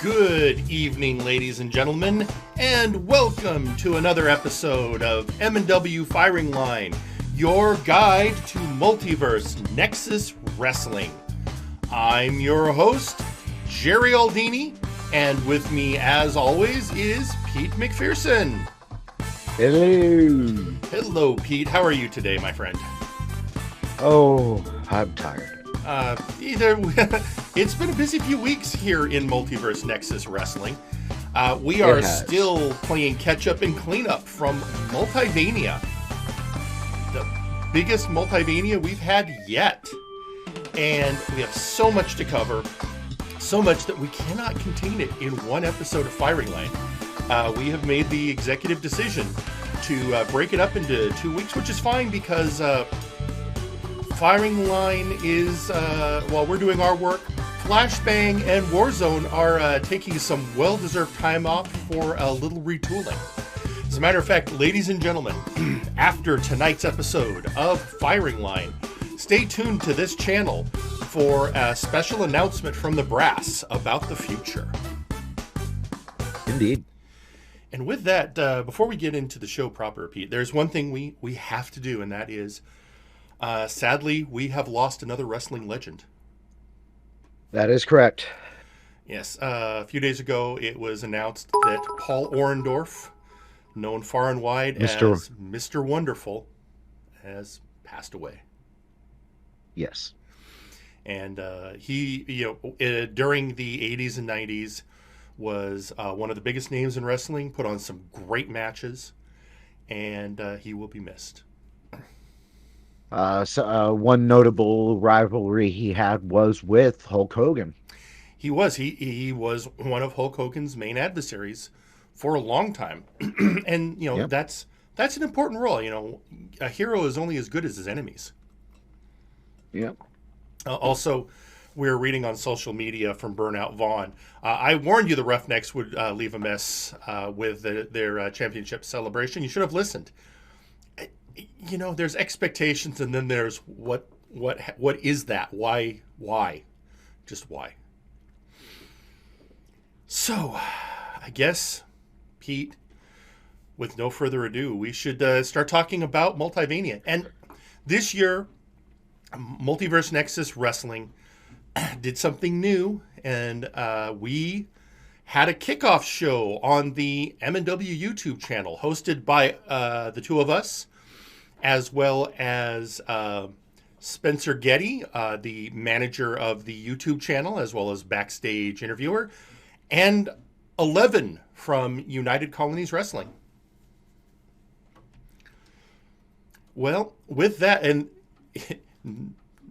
Good evening, ladies and gentlemen, and welcome to another episode of MNW Firing Line, your guide to Multiverse Nexus Wrestling. I'm your host, Jerry Aldini, and with me, as always, is Pete McPherson. Hello. Hello, Pete. How are you today, my friend? Oh, I'm tired. It's been a busy few weeks here in Multiverse Nexus Wrestling. We are still playing catch-up and cleanup from Multivania. The biggest Multivania we've had yet. And we have so much to cover. So much that we cannot contain it in one episode of Firing Line. We have made the executive decision to break it up into 2 weeks, which is fine because Firing Line is, while we're doing our work, Flashbang and Warzone are taking some well-deserved time off for a little retooling. As a matter of fact, ladies and gentlemen, after tonight's episode of Firing Line, stay tuned to this channel for a special announcement from the brass about the future. Indeed. And with that, before we get into the show proper, Pete, there's one thing we have to do, and that is, sadly, we have lost another wrestling legend. That is correct. Yes, a few days ago, it was announced that Paul Orndorff, known far and wide as Mr. Wonderful, has passed away. Yes. And he, during the 80s and 90s, was one of the biggest names in wrestling, put on some great matches, and he will be missed. One notable rivalry he had was with Hulk Hogan. He was one of Hulk Hogan's main adversaries for a long time. And, Yep. that's an important role. A hero is only as good as his enemies. Yep. Also, we're reading on social media from Burnout Vaughn. I warned you the Roughnecks would leave a mess with their championship celebration. You should have listened. There's expectations, and then there's what is that? Why? Just why? So, I guess, Pete, with no further ado, we should start talking about Multivania. And this year, Multiverse Nexus Wrestling did something new, and we had a kickoff show on the MNW YouTube channel, hosted by the two of us, as well as Spencer Getty, the manager of the YouTube channel, as well as backstage interviewer, and 11 from United Colonies Wrestling. Well, with that, and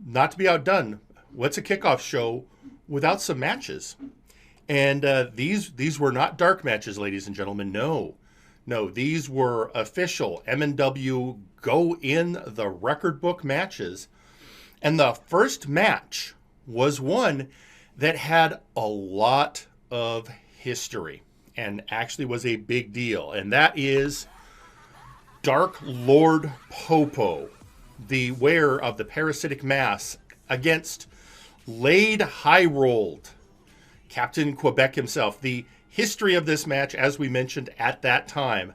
not to be outdone, what's a kickoff show without some matches? And these were not dark matches, ladies and gentlemen. No, these were official MNW go in the record book matches. And the first match was one that had a lot of history and actually was a big deal. And that is Dark Lord Popo, the wearer of the parasitic mask, against Laid High Rolled, Captain Quebec himself. The history of this match, as we mentioned at that time,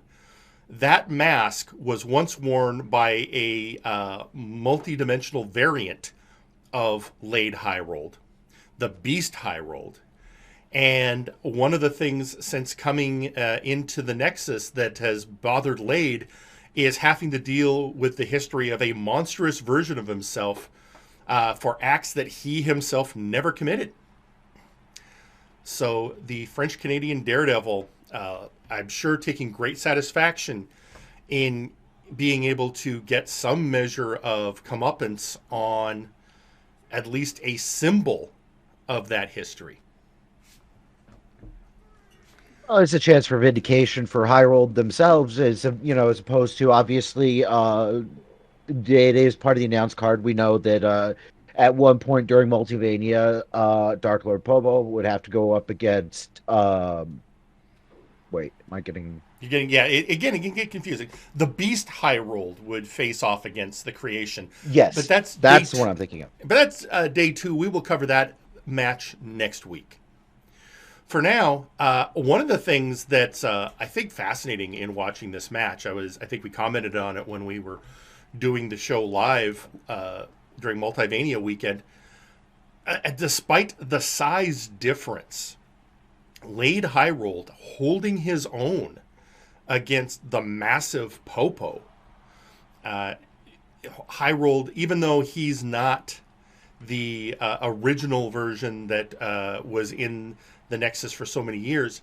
that mask was once worn by a multi-dimensional variant of Laid High Rolled, the Beast High Rolled. And one of the things since coming into the Nexus that has bothered Laid is having to deal with the history of a monstrous version of himself for acts that he himself never committed. So the French-Canadian Daredevil, I'm sure, taking great satisfaction in being able to get some measure of comeuppance on at least a symbol of that history. Well, it's a chance for vindication for High Rolled themselves, as opposed to, obviously, it is part of the announced card. We know that at one point during Multivania, Dark Lord Popo would have to go up against. Wait, am I getting? You're getting, yeah. It can get confusing. The Beast High Rolled would face off against the Creation. Yes, but that's the one I'm thinking of. But that's day 2. We will cover that match next week. For now, one of the things that's I think fascinating in watching this match, I think we commented on it when we were doing the show live during Multivania weekend. Despite the size difference, Lade Highrolled holding his own against the massive Popo. Highrolled, even though he's not the original version that was in the Nexus for so many years,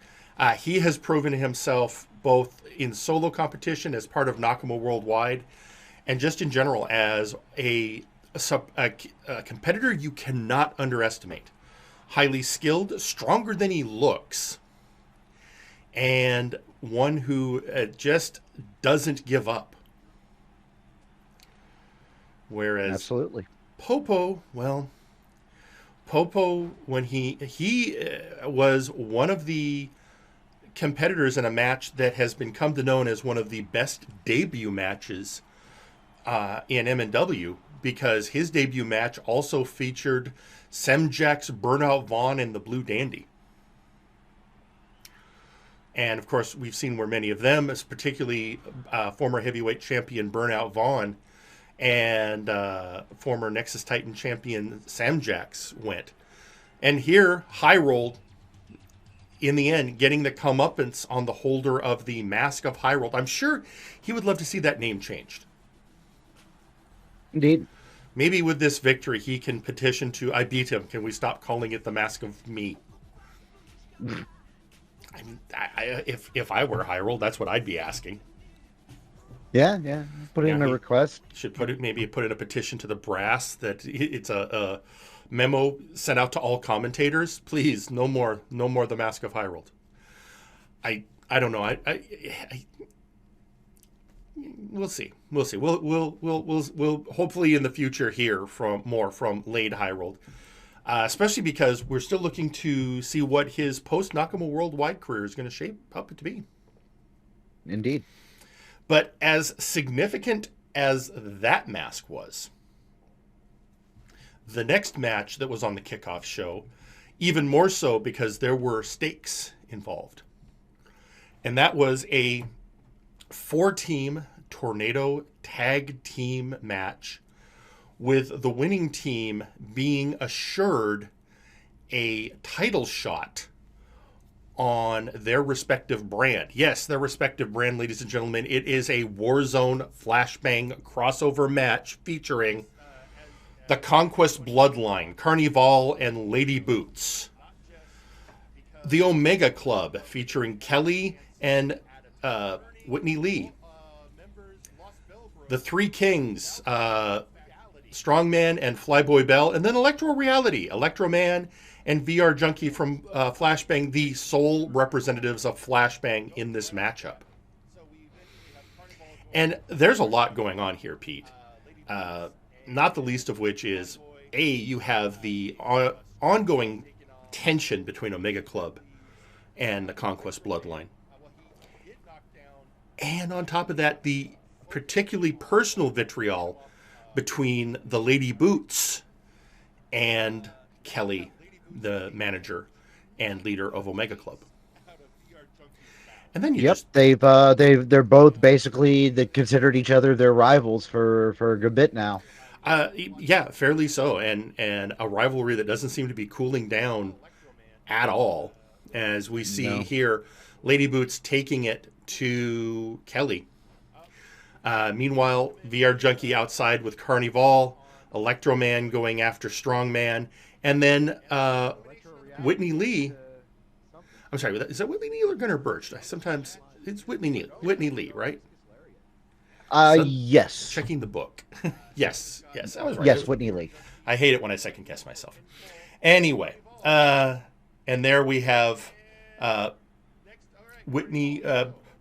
he has proven himself both in solo competition as part of Nakamo Worldwide and just in general as a competitor you cannot underestimate. Highly skilled, stronger than he looks, and one who just doesn't give up. Whereas Absolutely. Popo, well, Popo, when he was one of the competitors in a match that has been come to known as one of the best debut matches in MNW, because his debut match also featured Semjack's Burnout Vaughn and the Blue Dandy. And of course, we've seen where many of them, as particularly former heavyweight champion Burnout Vaughn and former Nexus Titan champion Samjax went. And here, Highrolled, in the end, getting the comeuppance on the holder of the Mask of Highrolled. I'm sure he would love to see that name changed. Indeed. Maybe with this victory, he can petition to, I beat him. Can we stop calling it the Mask of Me? I mean, if I were Highrolled, that's what I'd be asking. Yeah. Put in a request. Should put in a petition to the brass that it's a memo sent out to all commentators. Please, no more the Mask of Highrolled. I don't know. We'll see. We'll hopefully in the future hear from Lade Highrolled, especially because we're still looking to see what his post Nakamo Worldwide career is going to shape up to be. Indeed. But as significant as that mask was, the next match that was on the kickoff show, even more so because there were stakes involved. And that was a 4-team Tornado tag team match with the winning team being assured a title shot on their respective brand. Yes, their respective brand, ladies and gentlemen. It is a Warzone Flashbang crossover match featuring the Conquest Bloodline, Carnival, and Lady Boots. The Omega Club featuring Kelly and Whitney Lee. The Three Kings, Strongman and Flyboy Bell, and then Electro Reality, Electro Man and VR Junkie from Flashbang, the sole representatives of Flashbang in this matchup. And there's a lot going on here, Pete. Not the least of which is, you have the ongoing tension between Omega Club and the Conquest Bloodline. And on top of that, the particularly personal vitriol between the Lady Boots and Kelly, the manager and leader of Omega Club. And then they're both basically considered each other their rivals for a good bit now. Yeah, fairly so, and a rivalry that doesn't seem to be cooling down at all, as we see here, Lady Boots taking it to Kelly. Meanwhile, VR Junkie outside with Carnival, Electro Man going after Strongman, and then Whitney Lee. I'm sorry, is that Whitney Lee or Gunnar Birch? Sometimes it's Whitney Lee, right? Yes. Checking the book. yes, I was right. Yes, Whitney Lee. I hate it when I second guess myself. Anyway, and there we have Whitney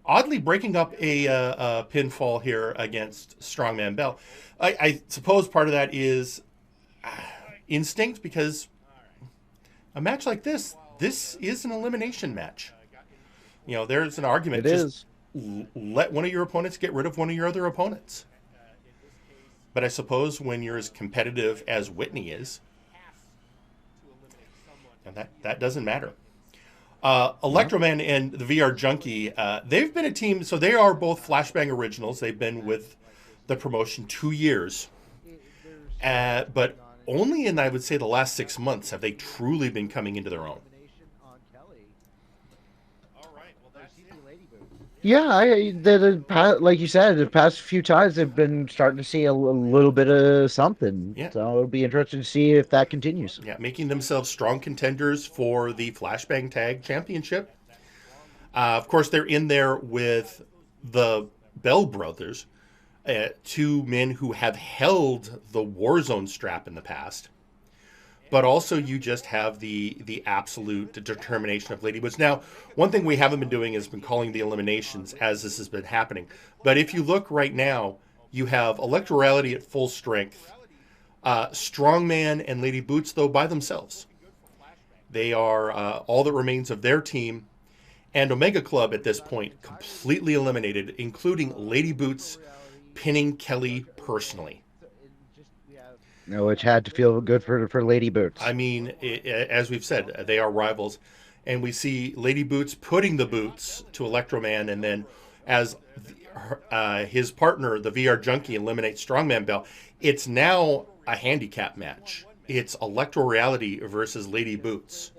oddly breaking up a pinfall here against Strongman Bell. I suppose part of that is instinct, because a match like this is an elimination match. You know, there's an argument. Let one of your opponents get rid of one of your other opponents. But I suppose when you're as competitive as Whitney is, and that doesn't matter. Electroman and the VR Junkie, they've been a team, so they are both Flashbang originals. They've been with the promotion 2 years. But only in, I would say, the last 6 months have they truly been coming into their own. Yeah, like you said, the past few times they've been starting to see a little bit of something. Yeah. So it'll be interesting to see if that continues. Yeah, making themselves strong contenders for the Flashbang Tag Championship. Of course, they're in there with the Bell Brothers, 2 men who have held the Warzone strap in the past. But also you just have the absolute determination of Lady Boots. Now, one thing we haven't been doing is been calling the eliminations as this has been happening. But if you look right now, you have Electorality at full strength. Strongman and Lady Boots, though, by themselves. They are all that remains of their team. And Omega Club at this point completely eliminated, including Lady Boots pinning Kelly personally. No, which had to feel good for Lady Boots. I mean, as we've said, they are rivals. And we see Lady Boots putting the boots to Electroman, and then as his partner, the VR Junkie, eliminates Strongman Bell, it's now a handicap match. It's Electro-Reality versus Lady Boots.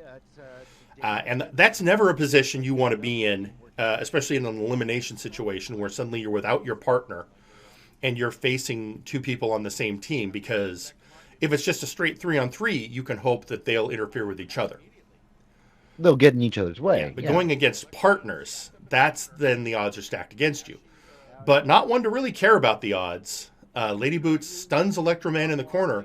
And that's never a position you want to be in, especially in an elimination situation where suddenly you're without your partner and you're facing 2 people on the same team, because if it's just a straight 3-on-3, you can hope that they'll interfere with each other. They'll get in each other's way. Yeah, but going against partners, that's then the odds are stacked against you. But not one to really care about the odds. Lady Boots stuns Electroman in the corner,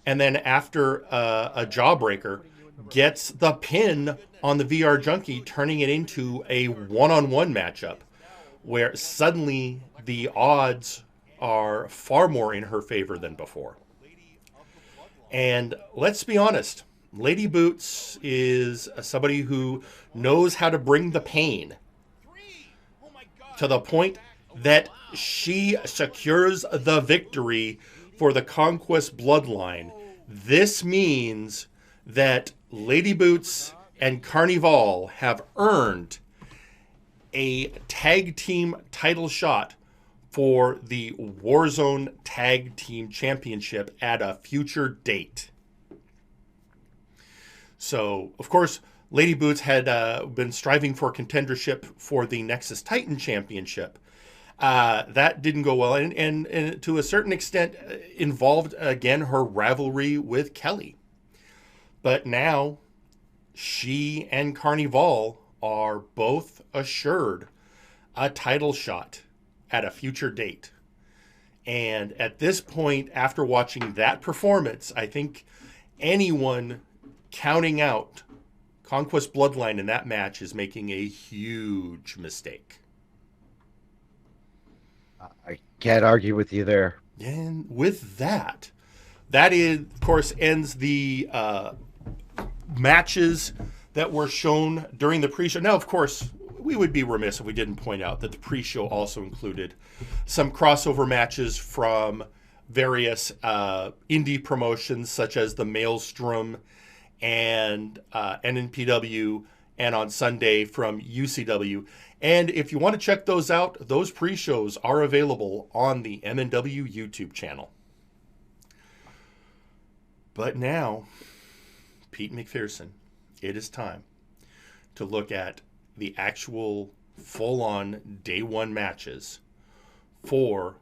and then after a jawbreaker, gets the pin on the VR Junkie, turning it into a one-on-one matchup, where suddenly the odds are far more in her favor than before. And let's be honest, Lady Boots is somebody who knows how to bring the pain to the point that she secures the victory for the Conquest Bloodline. This means that Lady Boots and Carnival have earned a tag team title shot for the Warzone Tag Team Championship at a future date. So, of course, Lady Boots had been striving for contendership for the Nexus Titan Championship. That didn't go well, and to a certain extent involved, again, her rivalry with Kelly. But now, she and Carnival are both assured a title shot at a future date. And at this point, after watching that performance, I think anyone counting out Conquest Bloodline in that match is making a huge mistake. I can't argue with you there. And with that is, of course, ends the matches that were shown during the pre-show. Now, of course, we would be remiss if we didn't point out that the pre-show also included some crossover matches from various indie promotions, such as the Maelstrom and NNPW, and on Sunday from UCW. And if you want to check those out, those pre-shows are available on the MNW YouTube channel. But now, Pete McPherson, it is time to look at the actual full-on day one matches for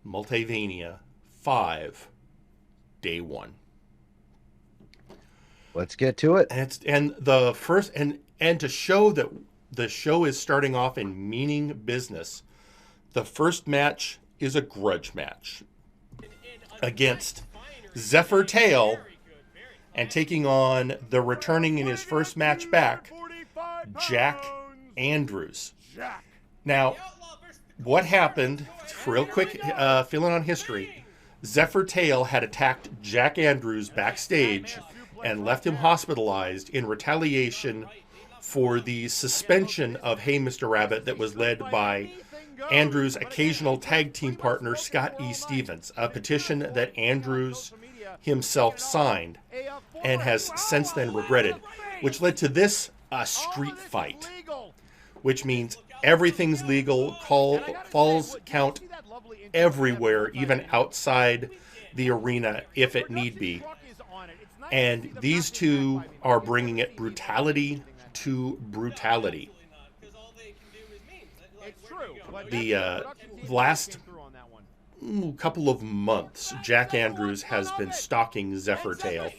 Multivania V day one. Let's get to it. And the first and to show that the show is starting off in meaning business, the first match is a grudge match against Zephyr Tail, and taking on the returning in his first match back, Jack Andrews. Now, what happened, real quick, filling on history, Zephyr Tail had attacked Jack Andrews backstage and left him hospitalized in retaliation for the suspension of Hey Mr. Rabbit that was led by Andrews' occasional tag team partner, Scott E. Stevens, a petition that Andrews himself signed and has since then regretted, which led to this a street fight, which means everything's legal, falls count everywhere, even outside the arena if it need be. And these two are bringing it brutality to brutality. The last couple of months, Jack Andrews has been stalking Zephyr Tail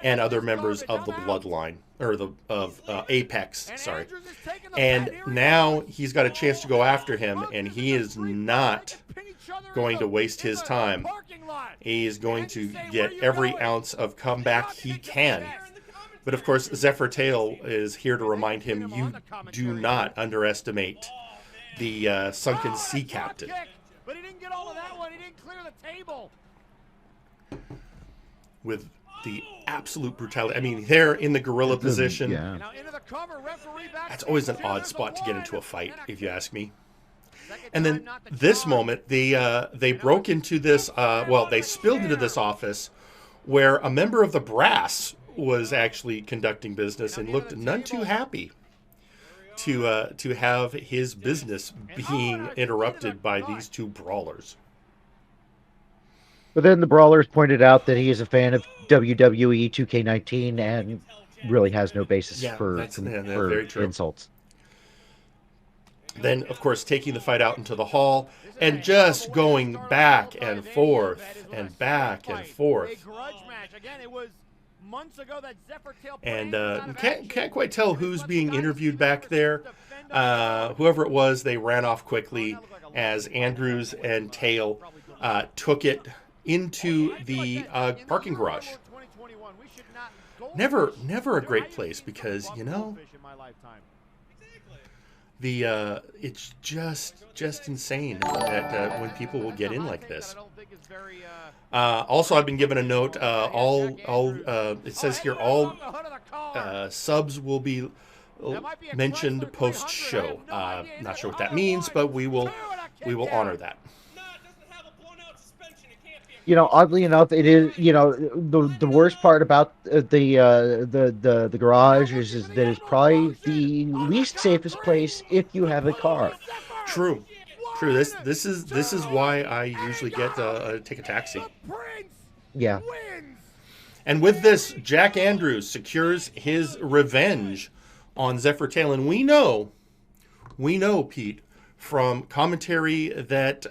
and other members of the Bloodline, or of Apex, sorry. And now he's got a chance to go after him, and he is not going to waste his time. He is going to get every ounce of comeback he can. But of course, Zephyr Tail is here to remind him, you do not underestimate the sunken sea captain. But he didn't get all of that one. He didn't clear the table. With the absolute brutality. I mean, they're in the gorilla position. Yeah. That's always an odd spot to get into a fight, if you ask me. And then this moment, they broke into this, well, they spilled into this office where a member of the brass was actually conducting business and looked none too happy to have his business being interrupted by these two brawlers. But then the brawlers pointed out that he is a fan of WWE 2K19 and really has no basis for insults. Then, of course, taking the fight out into the hall and just going back and forth and back and forth. And can't quite tell who's being interviewed back there. Whoever it was, they ran off quickly as Andrews and Tail took it into the parking garage. Never a great place because, you know, it's just insane that when people will get in like this. Also, I've been given a note. It says here all subs will be mentioned post show. Not sure what that means, but we will honor that. You know, oddly enough, it is. You know, the worst part about the garage is that it's probably the least safest place if you have a car. True. This is why I usually get take a taxi. Yeah. And with this, Jack Andrews secures his revenge on Zephyr Tail, and we know, Pete, from commentary that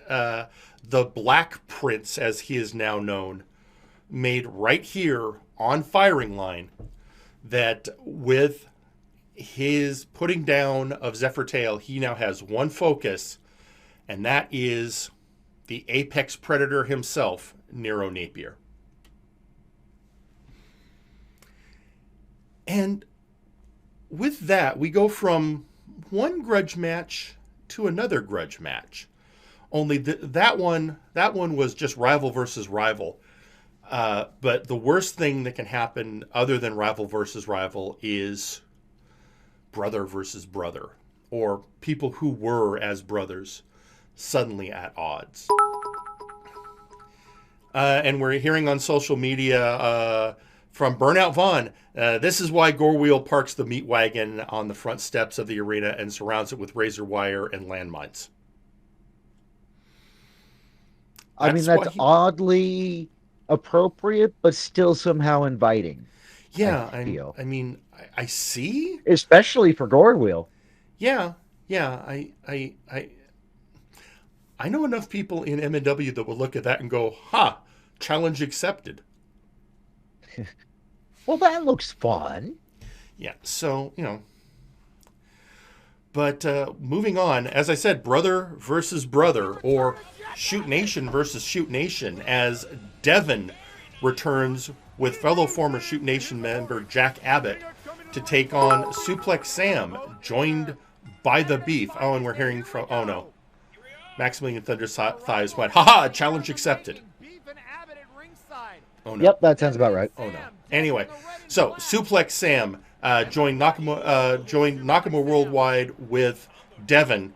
the Black Prince, as he is now known, made right here on Firing Line, that with his putting down of Zephyr Tail, he now has one focus, and that is the apex predator himself, Nero Napier. And with that, we go from one grudge match to another grudge match. Only that one was just rival versus rival. But the worst thing that can happen other than rival versus rival is brother versus brother, or people who were as brothers suddenly at odds. And we're hearing on social media from Burnout Vaughn, this is why Gorewheel parks the meat wagon on the front steps of the arena and surrounds it with razor wire and landmines. I mean, that's oddly appropriate, but still somehow inviting. Yeah, I mean, I see. Especially for Gorewheel. Yeah. I know enough people in MNW that will look at that and go, "Ha, challenge accepted." Well, that looks fun. Yeah, so, you know. But moving on, as I said, brother versus brother, or Shoot Nation versus Shoot Nation, as Devin returns with fellow former Shoot Nation member Jack Abbott to take on Suplex Sam, joined by the Beef. Oh, and we're hearing from, oh no. Maximilian Thunder Thighs went, haha, challenge accepted. Oh no. Yep, that sounds about right. Oh no. Anyway, so Suplex Sam joined Nakamura Worldwide with Devin,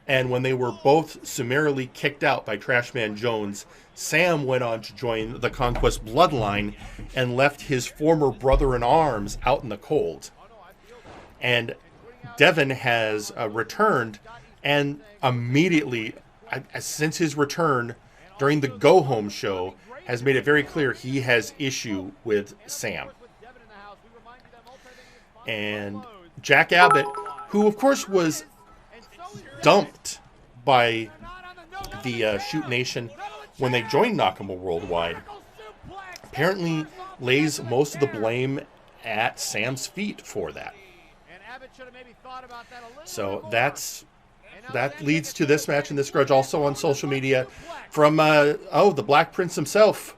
and when they were both summarily kicked out by Trashman Jones, Sam went on to join the Conquest Bloodline and left his former brother-in-arms out in the cold. And Devin has returned, and immediately, since his return during the Go Home show, has made it very clear he has issue with Sam. And Jack Abbott, who of course was dumped by the Shoot Nation when they joined Nakama Worldwide, apparently lays most of the blame at Sam's feet for that. So that leads to this match and this grudge. Also on social media from the Black Prince himself.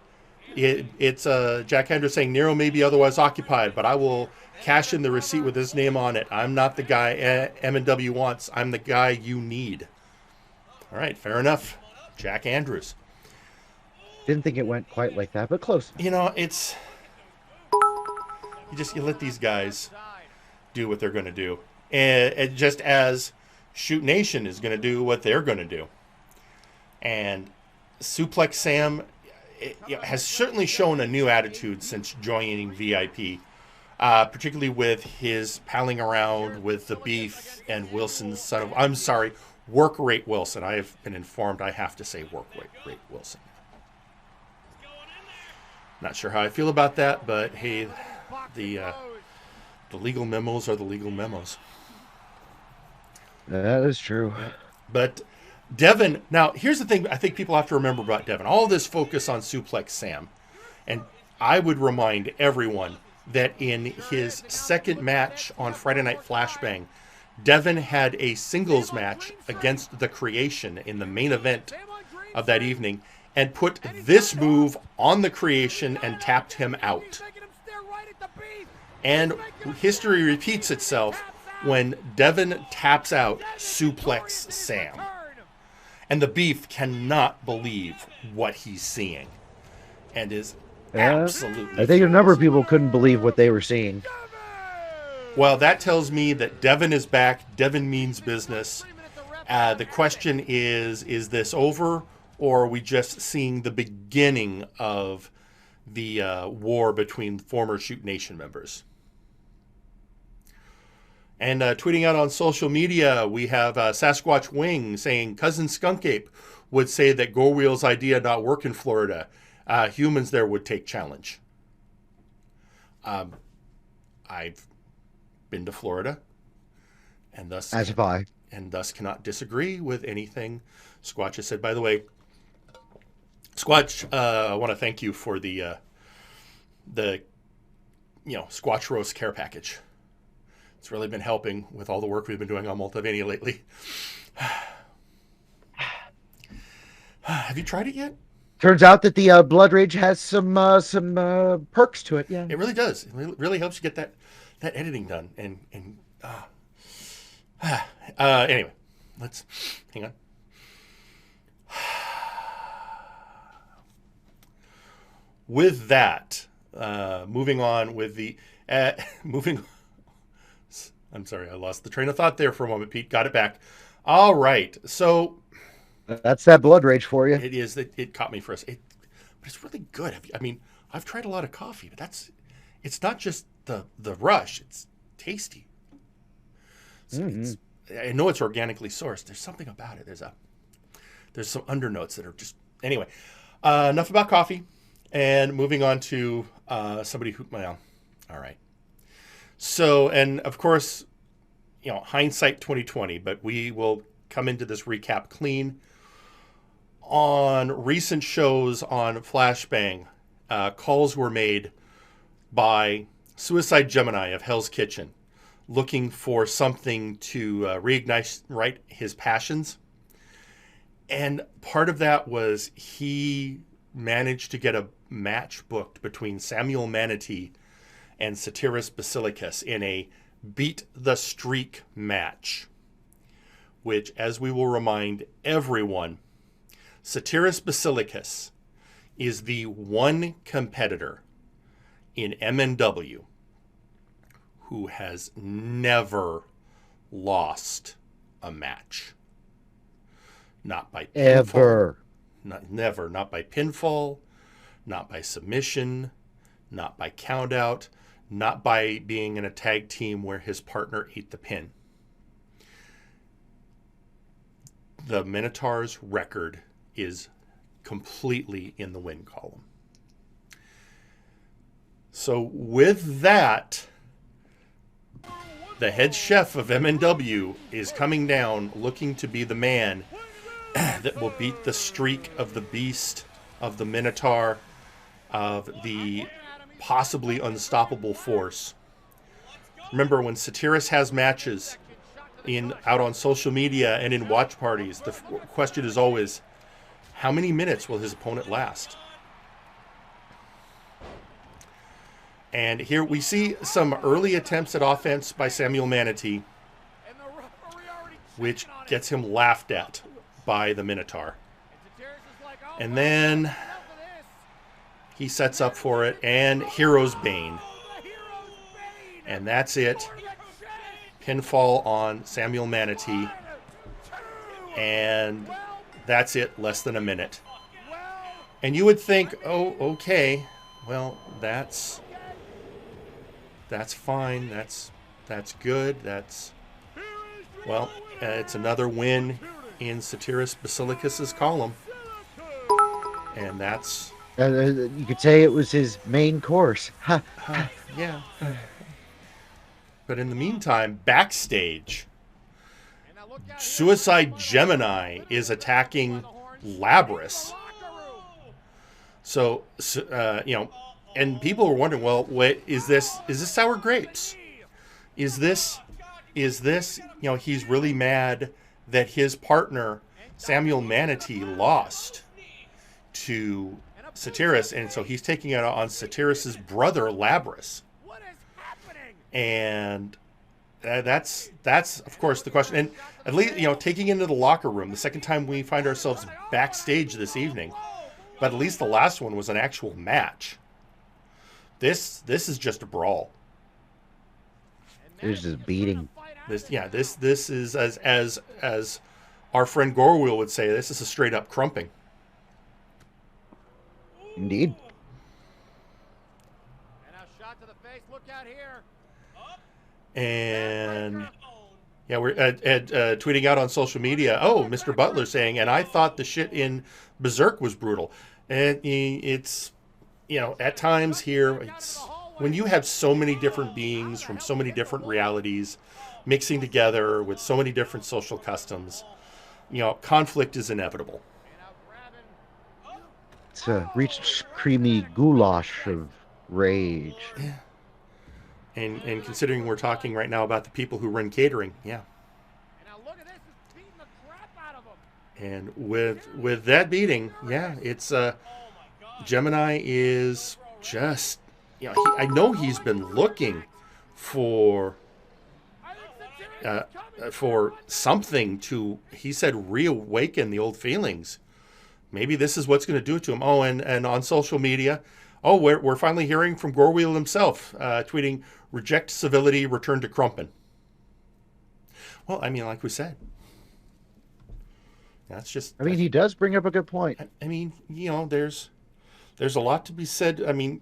It's Jack Andrews saying Nero may be otherwise occupied, but I will cash in the receipt with his name on it. I'm not the guy MNW wants. I'm the guy you need. All right, fair enough. Jack Andrews. Didn't think it went quite like that, but close. You know, it's you let these guys do what they're going to do, and just as Shoot Nation is going to do what they're going to do, and Suplex Sam has certainly shown a new attitude since joining VIP, particularly with his palling around with the Beef and Wilson's son of, I'm sorry, Work Rate Wilson. I have been informed I have to say Work Rate Wilson. Not sure how I feel about that, but hey, the legal memos are the legal memos. That is true. But Devin, now here's the thing I think people have to remember about Devin. All this focus on Suplex Sam. And I would remind everyone that in his second match on Friday Night Flashbang, Devin had a singles match against The Creation in the main event of that evening and put this move on The Creation and tapped him out. And history repeats itself when Devin taps out Suplex Sam. And the Beef cannot believe what he's seeing and is absolutely... I think a number of people couldn't believe what they were seeing. Well, that tells me that Devin is back. Devin means business. The question is this over, or are we just seeing the beginning of the war between former Shoot Nation members? And tweeting out on social media, we have Sasquatch Wing saying, Cousin Skunk Ape would say that Go Wheel's idea not work in Florida. Humans there would take challenge. I've been to Florida, and thus as have I, and thus cannot disagree with anything Squatch has said. By the way, Squatch, I want to thank you for the Squatch Roast care package. It's really been helping with all the work we've been doing on Multivania lately. Have you tried it yet? Turns out that the Blood Rage has some perks to it. Yeah, it really does. It really helps you get that editing done. Anyway, let's hang on. With that, moving on with the moving. I'm sorry, I lost the train of thought there for a moment, Pete. Got it back. All right. So that's that Blood Rage for you. It is. It caught me for us. But it's really good. I've tried a lot of coffee, but it's not just the rush. It's tasty. So I know it's organically sourced. There's something about it. There's some undernotes that are just... Anyway, enough about coffee. And moving on to somebody who... Well, all right. So, and of course, hindsight 2020, but we will come into this recap clean. On recent shows on Flashbang, calls were made by Suicide Gemini of Hell's Kitchen, looking for something to reignite his passions. And part of that was he managed to get a match booked between Samuel Manatee and Satyrus Basilicus in a Beat the Streak match, which, as we will remind everyone, Satyrus Basilicus is the one competitor in MNW who has never lost a match. Not by pinfall. Ever. Never. Not by pinfall, not by submission, not by countout, not by being in a tag team where his partner ate the pin. The Minotaur's record is completely in the win column. So with that, the head chef of MNW is coming down looking to be the man that will beat the streak of the beast, of the Minotaur, of the possibly unstoppable force. Remember, when Satiris has matches out on social media and in watch parties, the question is always, how many minutes will his opponent last? And here we see some early attempts at offense by Samuel Manatee, which gets him laughed at by the Minotaur. And then he sets up for it, and Hero's Bane. And that's it. Pinfall on Samuel Manatee. And that's it, less than a minute. And you would think, oh, okay, well, that's fine. That's good. It's another win in Satiris Basilicus's column. And that's... you could say it was his main course. Yeah. But in the meantime, backstage, Suicide Gemini is attacking Labras. So and people were wondering, well, wait, is this sour grapes? Is this, he's really mad that his partner, Samuel Manatee, lost to Satiris, and so he's taking it on Satiris's brother, Labras. And that's of course the question. And at least, taking into the locker room, the second time we find ourselves backstage this evening, but at least the last one was an actual match. This is just a brawl. It's just beating. This is, as our friend Gorwheel would say, this is a straight up crumping. Indeed. And a shot to the face. Look out here. And yeah, we're tweeting out on social media. Oh, Mr. Butler saying, and I thought the shit in Berserk was brutal. And it's, at times here, it's when you have so many different beings from so many different realities mixing together with so many different social customs, conflict is inevitable. It's a rich, creamy goulash of rage. Yeah. And considering we're talking right now about the people who run catering, yeah. And with that beating, yeah, it's Gemini is just, I know he's been looking for something to, he said, reawaken the old feelings. Maybe this is what's going to do it to him. Oh, and on social media, we're finally hearing from Gorwheel himself, tweeting, reject civility, return to Crumpin. Well, I mean, like we said, that's just... I mean, he does bring up a good point. I mean, there's a lot to be said. I mean,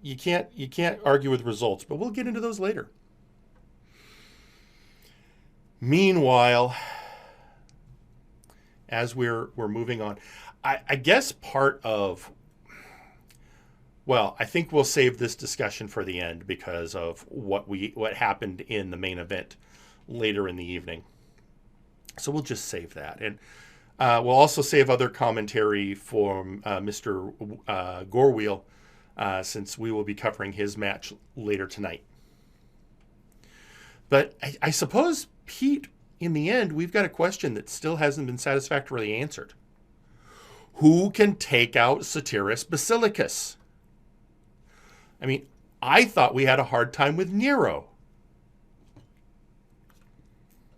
you can't argue with results, but we'll get into those later. Meanwhile, as we're moving on, I guess part of... Well, I think we'll save this discussion for the end because of what happened in the main event later in the evening. So we'll just save that. And we'll also save other commentary from Mr. Gorwheel since we will be covering his match later tonight. But I suppose, Pete, in the end, we've got a question that still hasn't been satisfactorily answered. Who can take out Satiris Basilicus? I mean, I thought we had a hard time with Nero.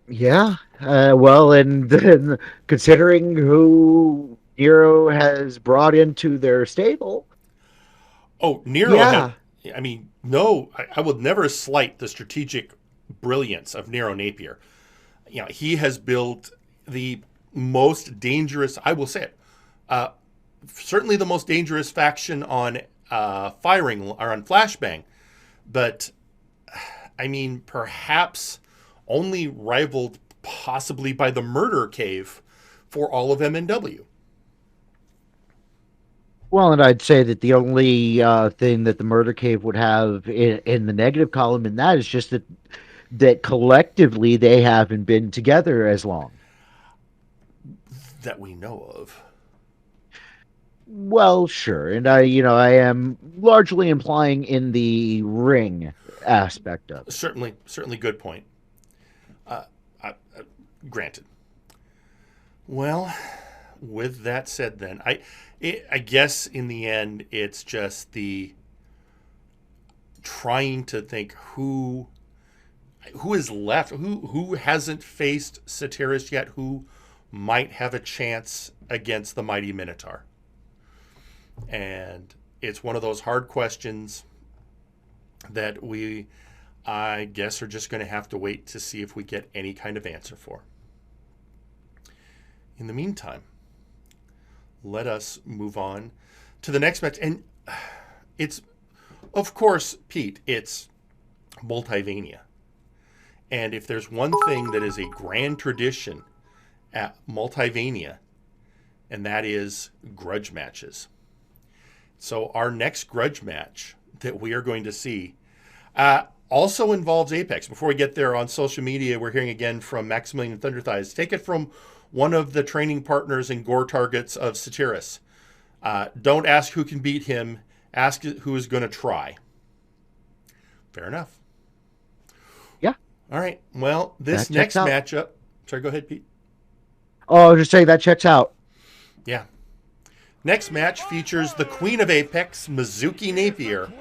Yeah, well, and then considering who Nero has brought into their stable. Oh, Nero. Yeah. I would never slight the strategic brilliance of Nero Napier. He has built the most dangerous, I will say it, certainly the most dangerous faction on on Flashbang, But, I mean, perhaps only rivaled possibly by the Murder Cave for all of MNW. Well, and I'd say that the only thing that the Murder Cave would have in the negative column in that is just that collectively they haven't been together as long. That we know of. Well, sure, and I am largely implying in the ring aspect of it. Certainly good point. Granted. Well, with that said, then I guess in the end it's just the trying to think who is left, who hasn't faced Satyrus yet, who might have a chance against the mighty Minotaur. And it's one of those hard questions that we, I guess, are just going to have to wait to see if we get any kind of answer for. In the meantime, let us move on to the next match. And it's, of course, Pete, it's Multivania. And if there's one thing that is a grand tradition at Multivania, and that is grudge matches. So our next grudge match that we are going to see also involves Apex. Before we get there, on social media, we're hearing again from Maximilian Thunderthighs. Take it from one of the training partners and gore targets of Satyrus. Don't ask who can beat him. Ask who is going to try. Fair enough. Yeah. All right. Well, this next matchup. Sorry, go ahead, Pete. Oh, I was just saying that checks out. Yeah. Next match features the Queen of Apex, Mizuki Napier,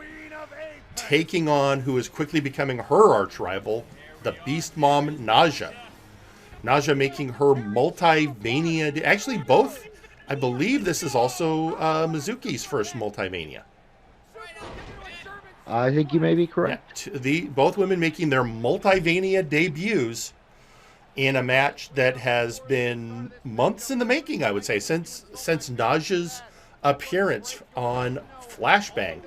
taking on who is quickly becoming her arch rival, the Beast Mom Naja. Naja making her Multivania. Actually, both. I believe this is also Mizuki's first Multivania. I think you may be correct. Yeah, both women making their Multivania debuts in a match that has been months in the making, I would say, since Naja's appearance on Flashbang.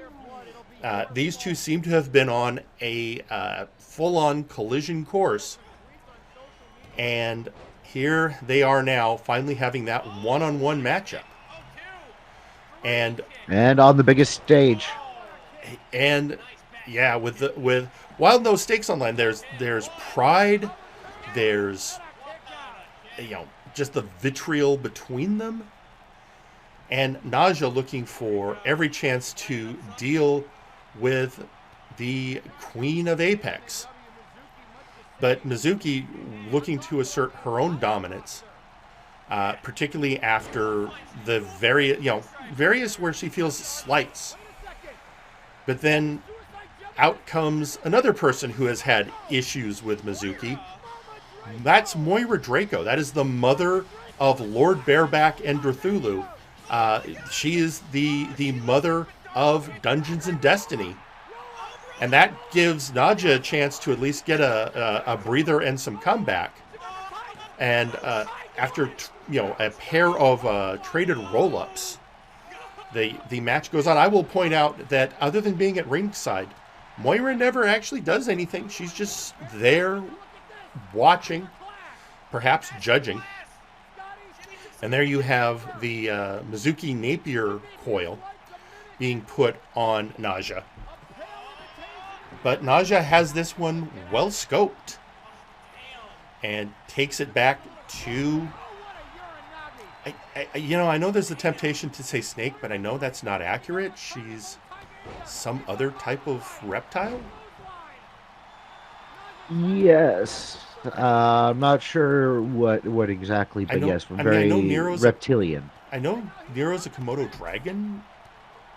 These two seem to have been on a full-on collision course. And here they are now, finally having that one-on-one matchup. And on the biggest stage. And yeah, with while no stakes online, there's pride, there's just the vitriol between them, and Naja looking for every chance to deal with the Queen of Apex. But Mizuki looking to assert her own dominance, particularly after the various where she feels slights. But then out comes another person who has had issues with Mizuki. That's Moira Draco. That is the mother of Lord Bareback and Drathulu. She is the mother of Dungeons and Destiny. And that gives Naja a chance to at least get a breather and some comeback. And after a pair of traded roll-ups, the match goes on. I will point out that other than being at ringside, Moira never actually does anything. She's just there watching, perhaps judging. And there you have the Mizuki Napier coil being put on Naja. But Naja has this one well scoped and takes it back to... I know there's a temptation to say snake, but I know that's not accurate. She's some other type of reptile? Yes. I'm not sure what exactly, but yes, very reptilian. I know Nero's a Komodo dragon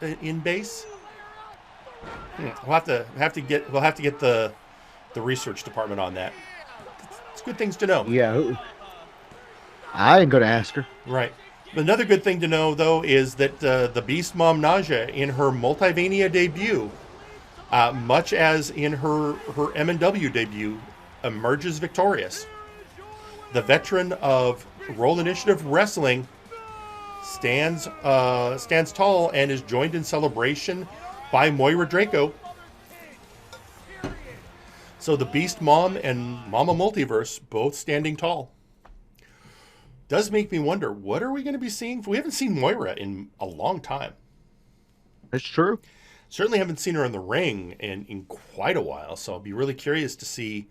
in base. We'll have to get the research department on that. It's good things to know. Yeah. I ain't gonna ask her. Right. Another good thing to know, though, is that the Beast Mom Naja, in her Multivania debut, much as in her MNW debut, emerges victorious. The veteran of Roll Initiative Wrestling stands tall and is joined in celebration by Moira Draco. So the Beast Mom and Mama Multiverse both standing tall. Does make me wonder, what are we going to be seeing? We haven't seen Moira in a long time. That's true. Certainly haven't seen her in the ring in quite a while, so I'll be really curious to see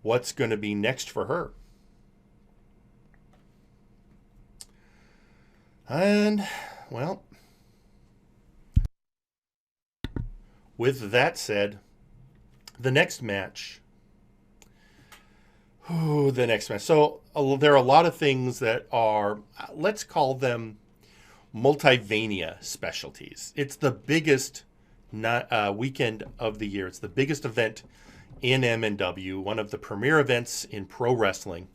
what's going to be next for her. And, well, with that said, the next match. So there are a lot of things that are, let's call them Multivania specialties. It's the biggest weekend of the year. It's the biggest event in MNW, one of the premier events in pro wrestling.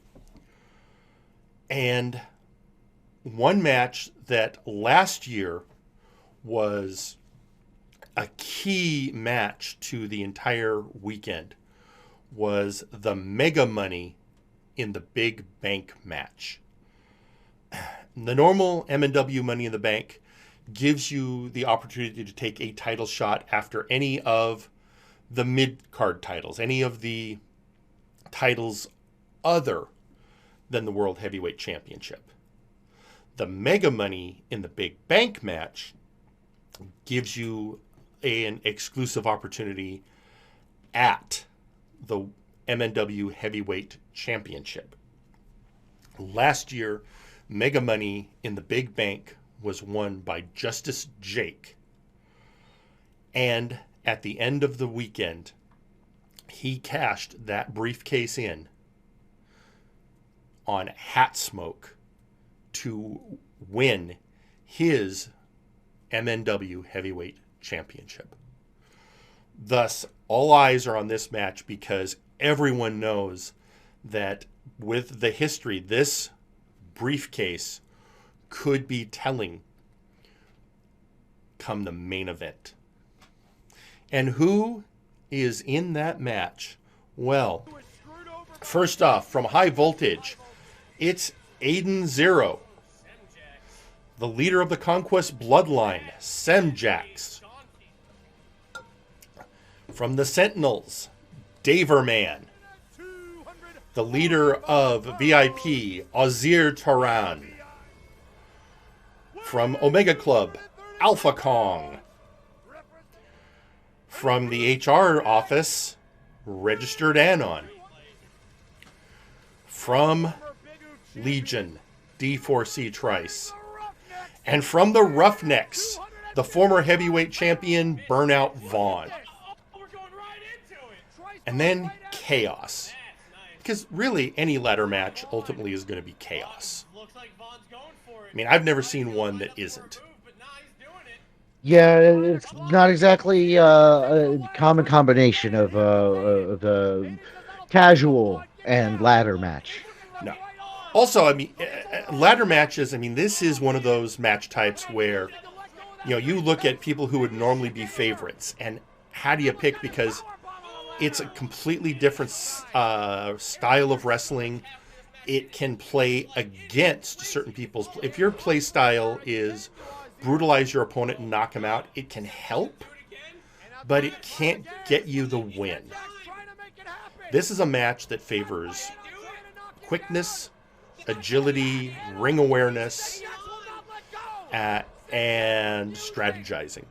And one match that last year was a key match to the entire weekend was the Mega Money in the Big Bank match. The normal MNW Money in the Bank gives you the opportunity to take a title shot after any of the mid-card titles, any of the titles other than the World Heavyweight Championship. The Mega Money in the Big Bank match gives you an exclusive opportunity at the MNW Heavyweight Championship. Last year, Mega Money in the Big Bank was won by Justice Jake. And at the end of the weekend, he cashed that briefcase in on Hat Smoke to win his MNW Heavyweight Championship. Thus, all eyes are on this match because everyone knows that with the history, this briefcase could be telling come the main event. And who is in that match? Well, first off, from High Voltage, it's Aiden Zero, the leader of the Conquest Bloodline, Semjax. From the Sentinels, Daverman. The leader of VIP, Azir Taran. From Omega Club, Alpha Kong. From the HR office, Registered Anon. From Legion, D4C Trice. And from the Roughnecks, the former heavyweight champion, Burnout Vaughn. And then Chaos. Because really, any ladder match ultimately is going to be chaos. I mean, I've never seen one that isn't. Yeah, it's not exactly a common combination of the casual and ladder match. No. Also, I mean, ladder matches, I mean, this is one of those match types where, you know, you look at people who would normally be favorites, and how do you pick? Because it's a completely different style of wrestling. It can play against certain people's. If your play style is brutalize your opponent and knock him out, it can help, but it can't get you the win. This is a match that favors quickness, agility, ring awareness, and strategizing.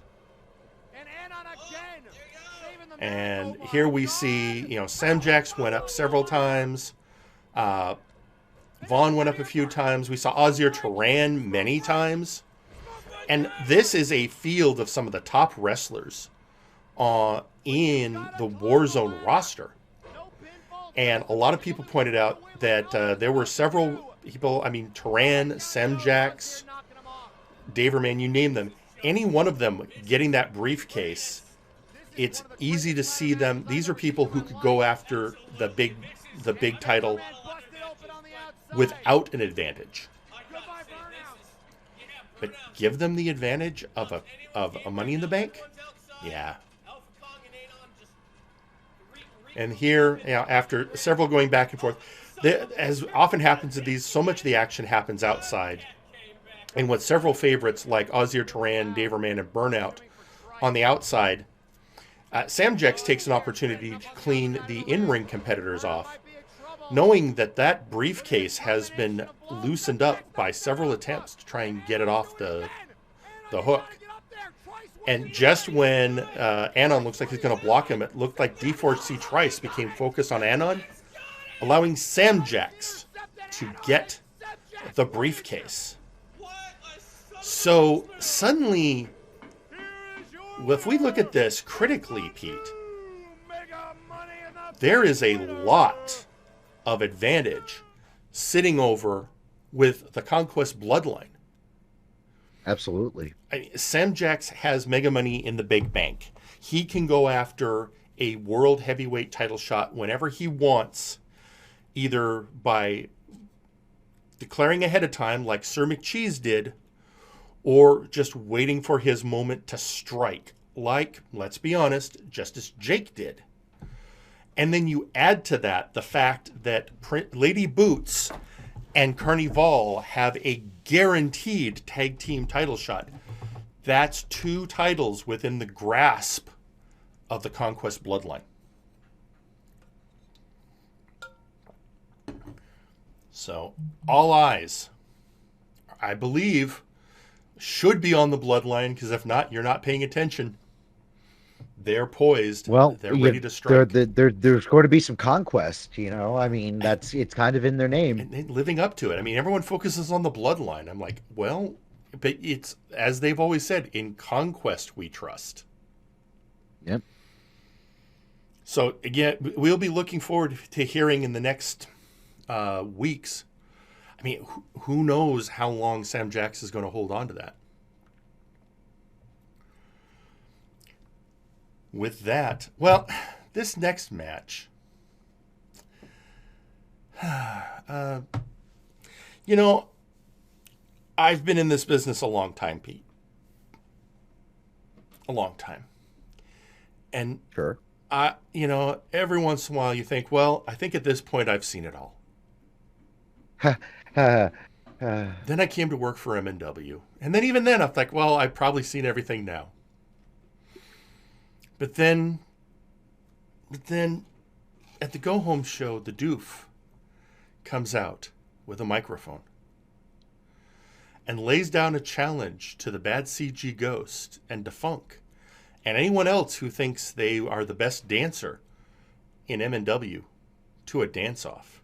And here we see, you know, Samjax went up several times. Vaughn went up a few times. We saw Azir Taran many times. And this is a field of some of the top wrestlers in the Warzone roster. And a lot of people pointed out that there were several people, I mean, Taran, Samjax, Daverman, you name them. Any one of them getting that briefcase, it's easy to see them. These are people who could go after the big title without an advantage. But give them the advantage of a Money in the Bank? Yeah. And here, you know, after several going back and forth, as often happens in these, so much of the action happens outside. And with several favorites like Azir Taran, Daverman, and Burnout on the outside, Samjax takes an opportunity to clean the in-ring competitors off, knowing that that briefcase has been loosened up by several attempts to try and get it off the hook. And just when Anon looks like he's going to block him, it looked like D4C Trice became focused on Anon, allowing Samjax to get the briefcase. So suddenly, if we look at this critically, Pete, there is a lot of advantage sitting over with the Conquest Bloodline. Absolutely. Samjax has mega money in the big bank. He can go after a world heavyweight title shot whenever he wants, either by declaring ahead of time like Sir McCheese did, or just waiting for his moment to strike, like, let's be honest, Justice Jake did. And then you add to that the fact that Lady Boots and Carnival have a guaranteed tag team title shot. That's 2 titles within the grasp of the Conquest Bloodline. So, all eyes, I believe, should be on the Bloodline, because if not, you're not paying attention. They're poised. Well, they're ready to strike. There's going to be some conquest, you know. I mean, it's kind of in their name. And living up to it. I mean, everyone focuses on the Bloodline. I'm like, well, but it's, as they've always said, in Conquest we trust. Yep. So, again, we'll be looking forward to hearing in the next weeks. I mean, who knows how long Samjax is going to hold on to that. With that, well, this next match, you know, I've been in this business a long time, Pete. A long time. And sure, you know, every once in a while you think, well, I think at this point I've seen it all. Then I came to work for MNW. And then even then, I'm like, well, I've probably seen everything now. But then at the go-home show, the doof comes out with a microphone and lays down a challenge to the Bad CG Ghost and Defunk and anyone else who thinks they are the best dancer in MNW to a dance-off.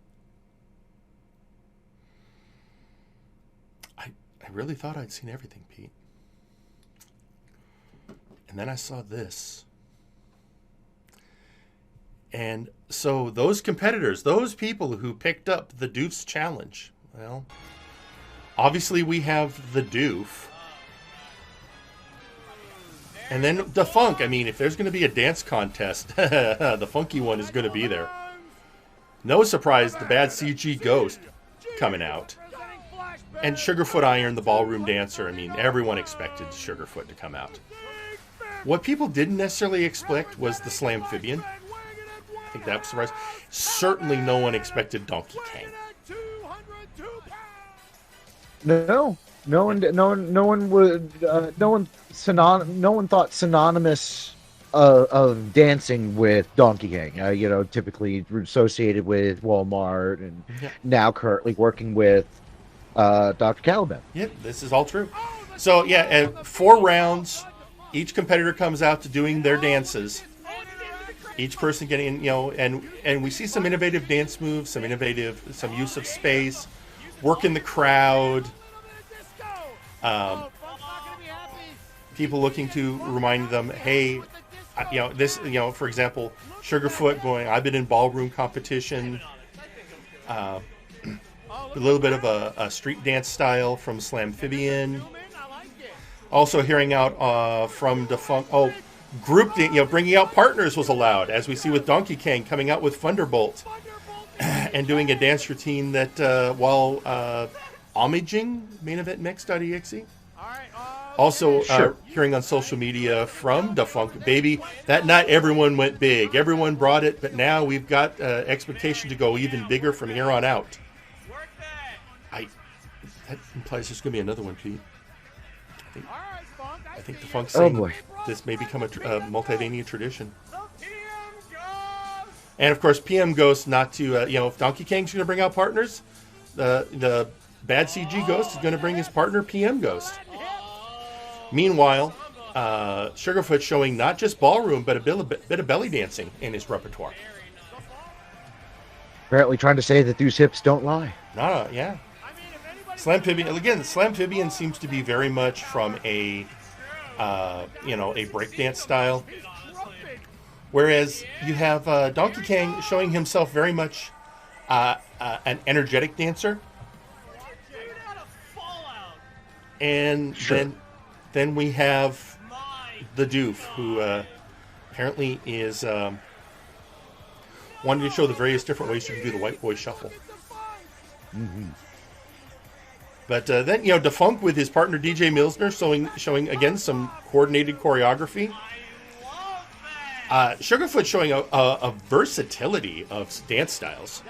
I really thought I'd seen everything, Pete. And then I saw this. And so those competitors, those people who picked up the Doof's challenge, well, obviously we have the Doof. And then the Funk. I mean, if there's going to be a dance contest, the funky one is going to be there. No surprise, the Bad CG Ghost coming out. And Sugarfoot Iron, the ballroom dancer. I mean, everyone expected Sugarfoot to come out. What people didn't necessarily expect was the Slamphibian. I think that was surprising. Certainly no one expected Donkey Kong. No one thought synonymous of dancing with Donkey Kong. You know, typically associated with Walmart, and now currently working with Dr. Caliban. Yep, this is all true. So yeah, 4 rounds. Each competitor comes out to doing their dances. Each person getting, you know, and we see some innovative dance moves, some use of space, work in the crowd. People looking to remind them, hey, you know, this, you know, for example, Sugarfoot going, I've been in ballroom competition. A little bit of a street dance style from Slamphibian. Also hearing out from Defunct. Oh, group, you know, bringing out partners was allowed, as we see with Donkey Kong coming out with Thunderbolt and doing a dance routine that while homaging main event mix.exe. Also, hearing on social media from Defunct, baby, that night everyone went big. Everyone brought it, but now we've got expectation to go even bigger from here on out. That implies there's going to be another one, Pete. I think Defunct's Oh saying boy. this may become a Multivania tradition. And of course, PM Ghost not to if Donkey Kong's going to bring out partners, the bad CG Ghost is going to bring his partner PM Ghost. Meanwhile, Sugarfoot showing not just ballroom but a bit of belly dancing in his repertoire. Apparently trying to say that those hips don't lie. Yeah. Slampibian again. Slampibian seems to be very much from a breakdance style. Whereas you have Donkey Kong showing himself very much an energetic dancer. And Sure. then we have the Doof, who apparently is wanting to show the various different ways you can do the white boy shuffle. Mm-hmm. But then, Defunk with his partner DJ Milsner showing again some coordinated choreography. Sugarfoot showing a versatility of dance styles.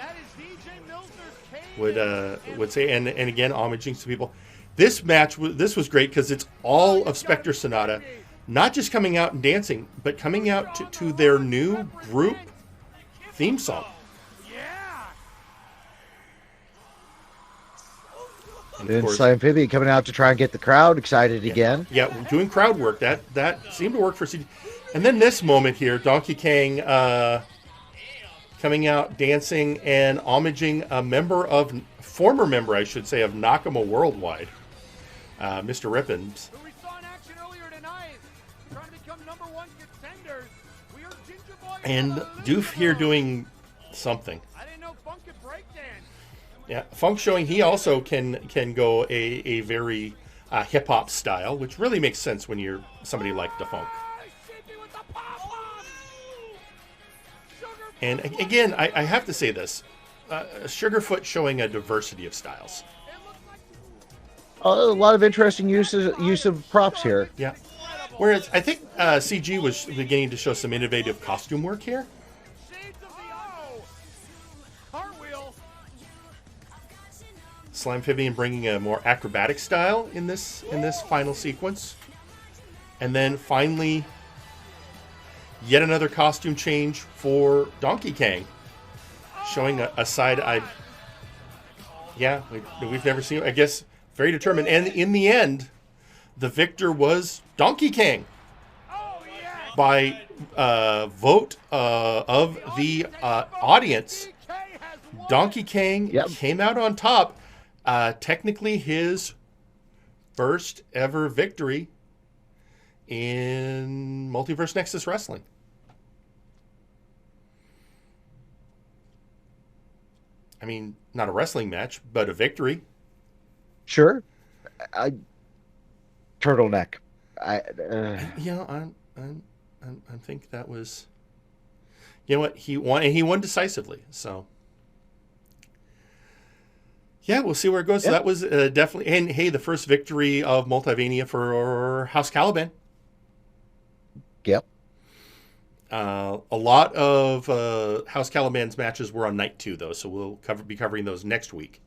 Would say, and again, homaging to people. This match, this was great because it's all of Spectre Sonata, not just coming out and dancing, but coming out to their new group theme song. And Then Slampibian coming out to try and get the crowd excited again. Yeah, doing crowd work. That seemed to work for CD. And then this moment here, Donkey Kong coming out, dancing, and homaging a former member, I should say, of Nakama Worldwide, Mr. Rippins. Who we saw in action earlier tonight, trying to become #1 contenders. We are Ginger Boy And Doof here doing something. I didn't know Funk could break dance. Yeah, Funk showing he also can go a very hip hop style, which really makes sense when you're somebody like Defunk. And again, I have to say this: Sugarfoot showing a diversity of styles. A lot of interesting use of props here. Yeah. Whereas I think CG was beginning to show some innovative costume work here. Shades of the O. Cartwheel. Slampibian bringing a more acrobatic style in this final sequence, and then finally, yet another costume change for Donkey Kong, showing a side. We've never seen. I guess very determined, and in the end, the victor was Donkey Kong by vote of the audience. Donkey Kong came out on top. Technically, his first ever victory in Multiverse Nexus Wrestling. I mean, not a wrestling match, but a Sure. Turtleneck. I think that was. You know what? He won, and he won decisively. So. Yeah, we'll see where it goes. So that was definitely, and hey, the first victory of Multivania for House Caliban. Yep. A lot of House Caliban's matches were on night 2, though, so we'll be covering those next week.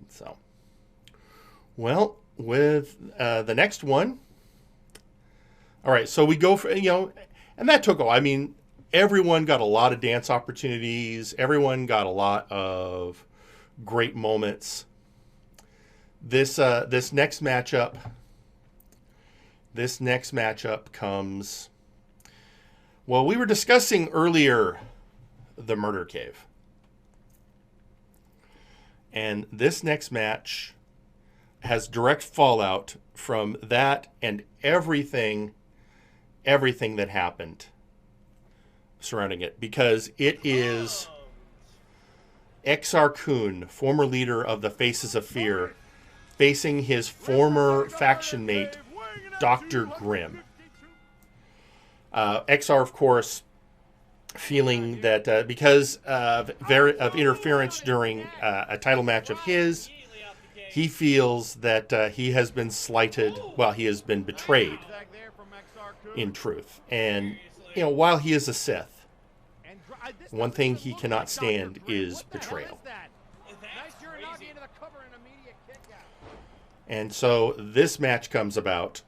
So, well, with the next one. All right, so we go for, and that took a while. I mean, everyone got a lot of dance opportunities. Everyone got a lot of great moments. This next matchup comes. Well, we were discussing earlier the Murder Cave. And this next match has direct fallout from that and everything that happened surrounding it, because it is Exar Kun, former leader of the Faces of Fear, facing his former faction mate, Dr. Grimm. Exar, of course, feeling that because of interference during a title match of his, he feels that he has been slighted. Well, he has been betrayed, in truth. And, while he is a Sith, one thing he cannot stand is betrayal. And so this match comes about.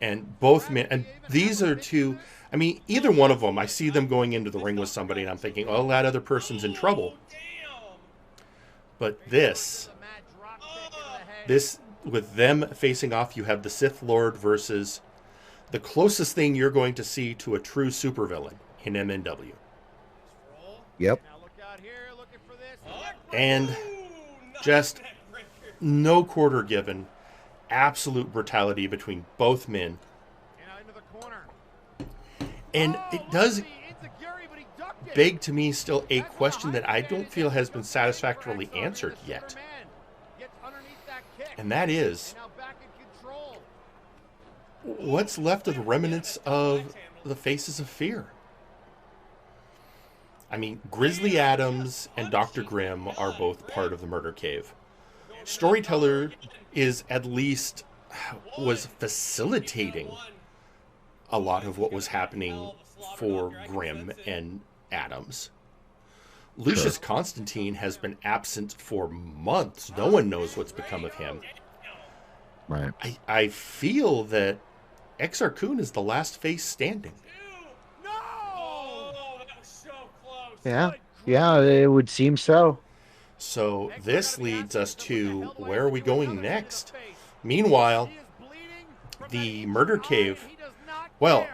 And both men, and these are two, I mean, either one of them, I see them going into the ring with somebody and I'm thinking, oh, that other person's in trouble. But this, with them facing off, you have the Sith Lord versus the closest thing you're going to see to a true supervillain in MNW. Yep. And just no quarter given. Absolute brutality between both men. And it does beg to me still a question that I don't feel has been satisfactorily answered yet. And that is, what's left of the remnants of the Faces of Fear? I mean, Grizzly Adams and Dr. Grimm are both part of the Murder Cave. Storyteller is at least was facilitating a lot of what was happening for Grimm and Adams. Lucius Constantine has been absent for months. No one knows what's become of him. Right. I feel that Exar Kun is the last face standing. Yeah, it would seem so. So this leads us to, where are we going next? Meanwhile, the Murder Cave, well,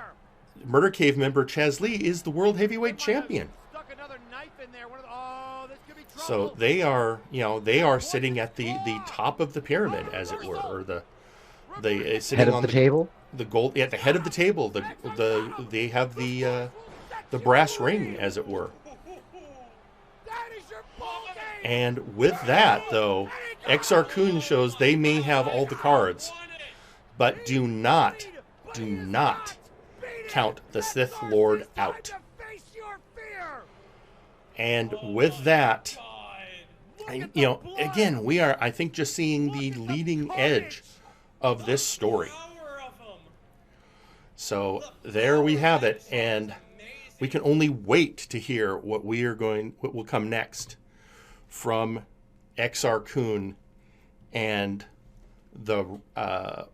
Murder Cave member Chaz Lee is the World Heavyweight Champion. So they are, they are sitting at the top of the pyramid, as it were, or the sitting head of on the table. The gold at the head of the table. They have the brass ring, as it were. And with that, though, Exar Kun shows they may have all the cards, but do not count the Sith Lord out. And with that, again, we are, I think, just seeing the leading edge of this story. So there we have it, and we can only wait to hear what will come next from Exar Kun and the, I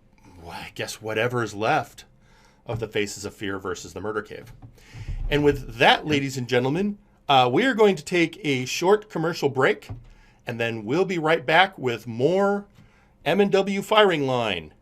guess, whatever is left of the Faces of Fear versus the Murder Cave. And with that, ladies and gentlemen, we are going to take a short commercial break, and then we'll be right back with more MNW Firing Line.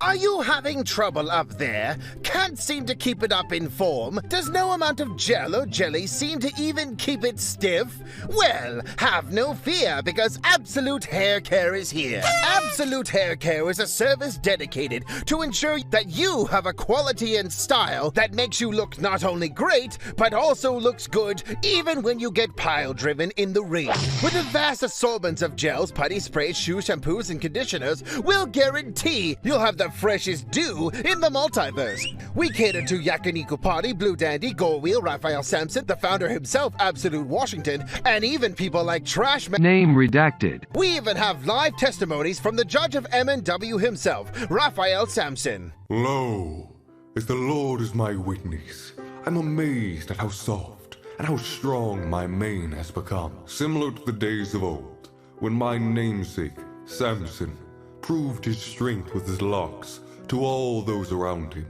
Are you having trouble up there? Can't seem to keep it up in form? Does no amount of gel or jelly seem to even keep it stiff? Well, have no fear, because Absolute Hair Care is here. Absolute Hair Care is a service dedicated to ensure that you have a quality and style that makes you look not only great, but also looks good even when you get pile-driven in the ring. With a vast assortment of gels, putty sprays, shoes, shampoos, and conditioners, we'll guarantee you'll have the freshest dew in the multiverse. We cater to Yakiniku Party, Blue Dandy, Goldwheel, Raphael Sampson, the founder himself, Absolute Washington, and even people like Trash Man. Name redacted. We even have live testimonies from the judge of MNW himself, Raphael Sampson. Lo, if the Lord is my witness, I'm amazed at how soft and how strong my mane has become, similar to the days of old, when my namesake, Samson, proved his strength with his locks to all those around him.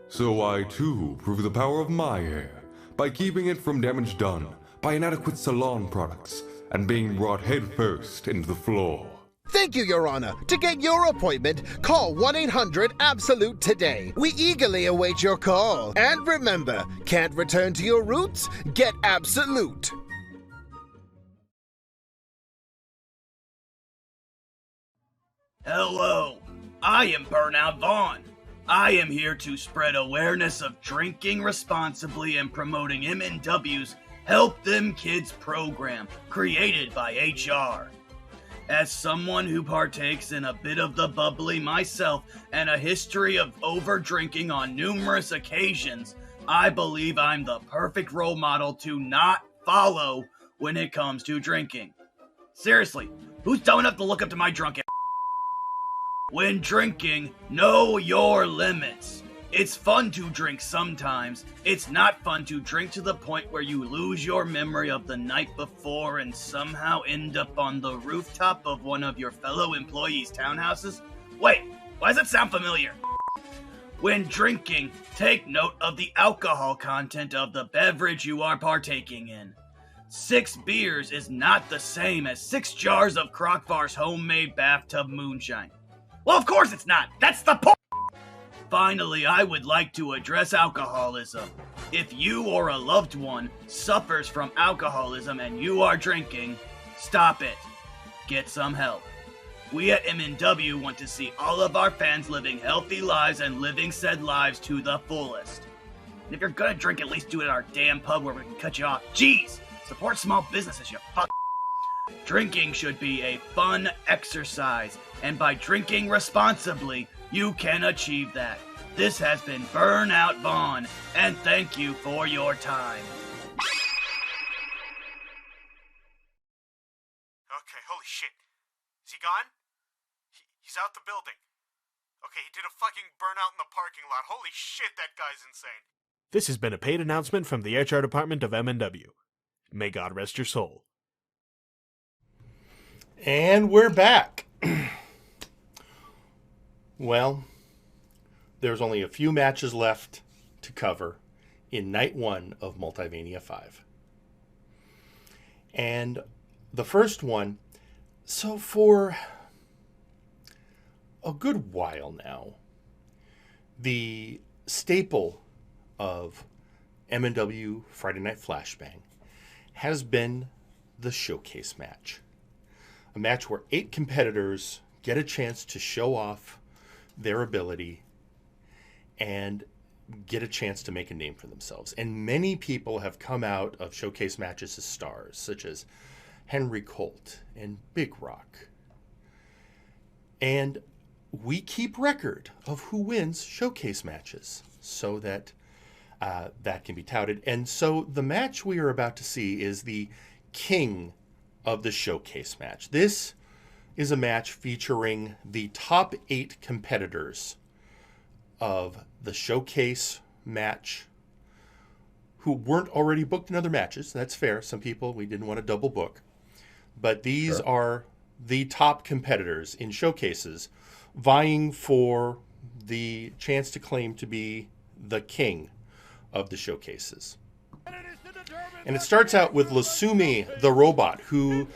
So I too prove the power of my hair by keeping it from damage done by inadequate salon products and being brought headfirst into the floor. Thank you, Your Honor. To get your appointment, call 1-800-ABSOLUTE today. We eagerly await your call. And remember, can't return to your roots? Get Absolute. Hello, I am Burnout Vaughn. I am here to spread awareness of drinking responsibly and promoting MNW's Help Them Kids program, created by HR. As someone who partakes in a bit of the bubbly myself and a history of over-drinking on numerous occasions, I believe I'm the perfect role model to not follow when it comes to drinking. Seriously, who's dumb enough to look up to my drunk ass? When drinking, know your limits. It's fun to drink sometimes. It's not fun to drink to the point where you lose your memory of the night before and somehow end up on the rooftop of one of your fellow employees' townhouses. Wait, why does it sound familiar? When drinking, take note of the alcohol content of the beverage you are partaking in. 6 beers is not the same as 6 jars of Crockfar's homemade bathtub moonshine. Well, of course it's not. That's the point. Finally, I would like to address alcoholism. If you or a loved one suffers from alcoholism and you are drinking, stop it. Get some help. We at MNW want to see all of our fans living healthy lives and living said lives to the fullest. And if you're gonna drink, at least do it at our damn pub where we can cut you off. Jeez! Support small businesses, you fuck. Drinking should be a fun exercise, and by drinking responsibly, you can achieve that. This has been Burnout Vaughn, and thank you for your time. Okay, holy shit. Is he gone? He's out the building. Okay, he did a fucking burnout in the parking lot. Holy shit, that guy's insane. This has been a paid announcement from the HR department of MNW. May God rest your soul. And we're back. Well, there's only a few matches left to cover in night 1 of Multivania V. And the first one, so for a good while now, the staple of MNW Friday Night Flashbang has been the showcase match. A match where 8 competitors get a chance to show off their ability and get a chance to make a name for themselves. And many people have come out of showcase matches as stars, such as Henry Colt and Big Rock. And we keep record of who wins showcase matches so that that can be touted. And so the match we are about to see is the king of the showcase match. This is a match featuring the top 8 competitors of the showcase match who weren't already booked in other matches. That's fair. Some people we didn't want to double book. But these are the top competitors in showcases vying for the chance to claim to be the king of the showcases. And it starts out with Lasumi the robot, who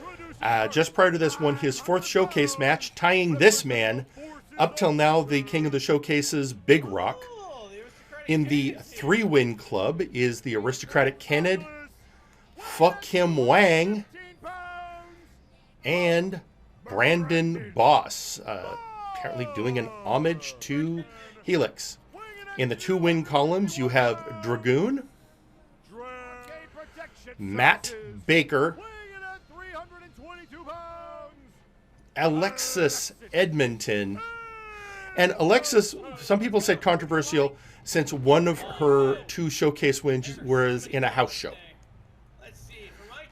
just prior to this won his 4th showcase match, tying this man, up till now the king of the showcases, Big Rock. In the 3-win club is the aristocratic Kenneth, Fuck Him Wang, and Brandon Boss, apparently doing an homage to Helix. In the 2-win columns, you have Dragoon, Matt Baker, Alexis Edmonton. And Alexis, some people said controversial, since one of her 2 showcase wins was in a house show.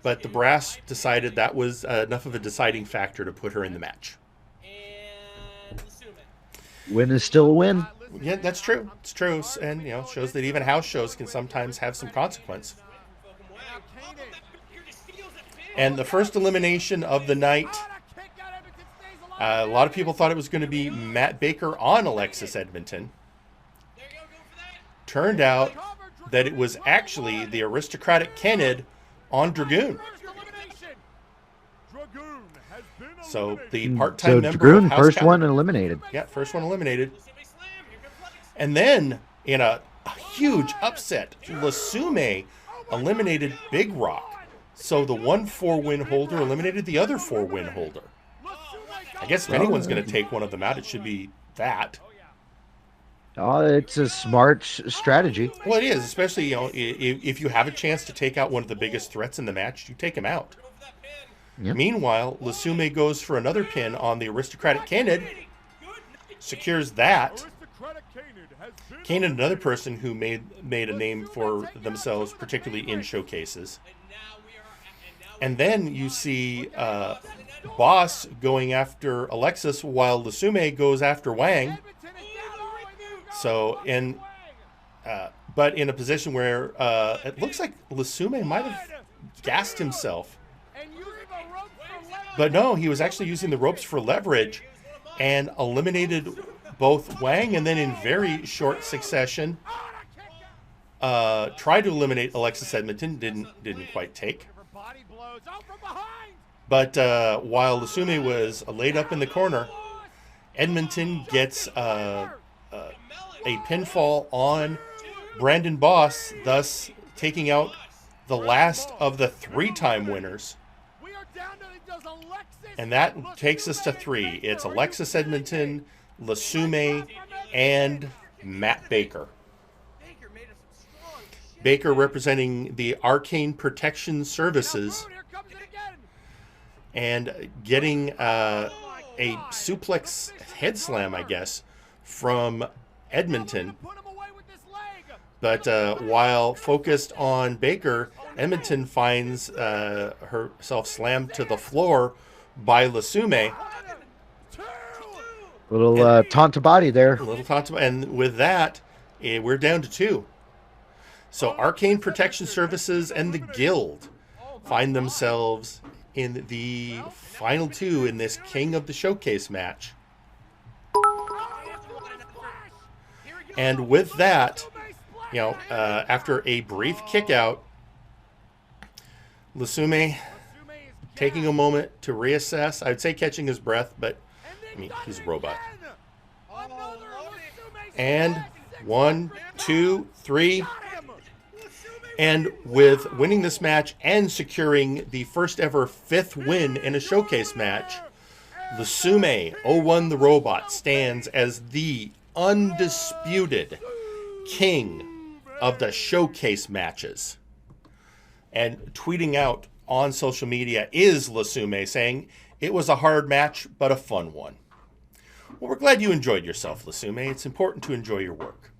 But the brass decided that was enough of a deciding factor to put her in the match. Win is still a win. Yeah, that's true. It's true. And, you know, shows that even house shows can sometimes have some consequence. And the first elimination of the night, a lot of people thought it was going to be Matt Baker on Alexis Edmonton. Turned out that it was actually the aristocratic Kenneth on Dragoon. So the part-time member Dragoon, of House first Caliban. one eliminated. Yeah, first one eliminated. And then, in a huge upset, Lasume eliminated Big Rock. So the 1 4-win holder eliminated the other 4-win holder. I guess if anyone's going to take one of them out, it should be that. It's a smart strategy. Well, it is, especially, you know, if you have a chance to take out one of the biggest threats in the match, you take him out. Yep. Meanwhile, Lasume goes for another pin on the aristocratic Kenneth, secures that. Kenneth, another person who made a name for themselves, particularly in showcases. And then you see Boss going after Alexis while Lasume goes after Wang. So, and but in a position where it looks like Lasume might have gassed himself. But no, he was actually using the ropes for leverage and eliminated both Wang, and then in very short succession tried to eliminate Alexis Edmonton. Didn't quite take. But while Lasume was laid up in the corner, Edmonton gets a pinfall on Brandon Boss, thus taking out the last of the 3-time winners. And that takes us to 3. It's Alexis Edmonton, Lasume, and Matt Baker. Baker representing the Arcane Protection Services and getting a suplex head slam, I guess, from Edmonton. But while focused on Baker, Edmonton finds herself slammed to the floor by Lasume. Little taunt to body there. Little taunt to, and with that, we're down to 2. So Arcane Protection Services and the Guild find themselves in the final 2 in this King of the Showcase match. And with that, after a brief kick out, Lasume taking a moment to reassess. I'd say catching his breath, but I mean, he's a robot. And 1, 2, 3. And with winning this match and securing the first ever 5th win in a showcase match, Lasume 01 the Robot stands as the undisputed king of the showcase matches. And tweeting out on social media is Lasume, saying, "It was a hard match, but a fun one." Well, we're glad you enjoyed yourself, Lasume. It's important to enjoy your work.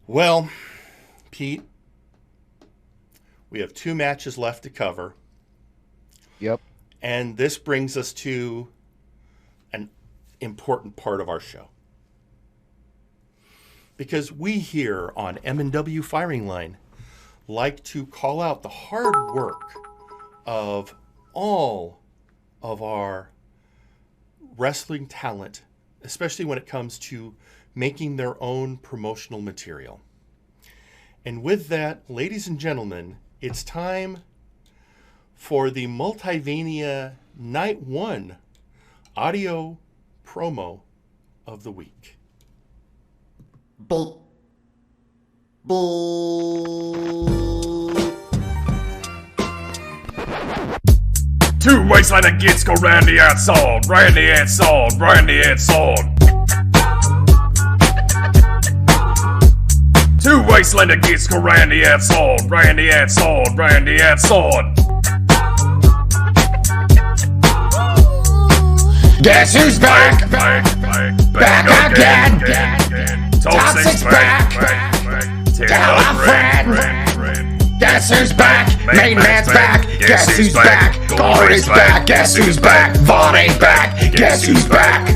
Well, Pete, we have 2 matches left to cover. Yep. And this brings us to an important part of our show. Because we here on MNW Firing Line like to call out the hard work of all of our wrestling talent, especially when it comes to making their own promotional material. And with that, ladies and gentlemen, it's time for the Multivania Night 1 audio promo of the week. Beep. Beep. 2 wasteland kids go round the outside, round the outside, round the outside. 2 wasteland kids go round the outside, round the outside, round the outside. Guess who's back? Back again. Toxic's back. Tell a friend. Guess who's back? Main man's back. Guess who's back? Gory's back. Guess who's back? Vaughn ain't back. Guess who's back?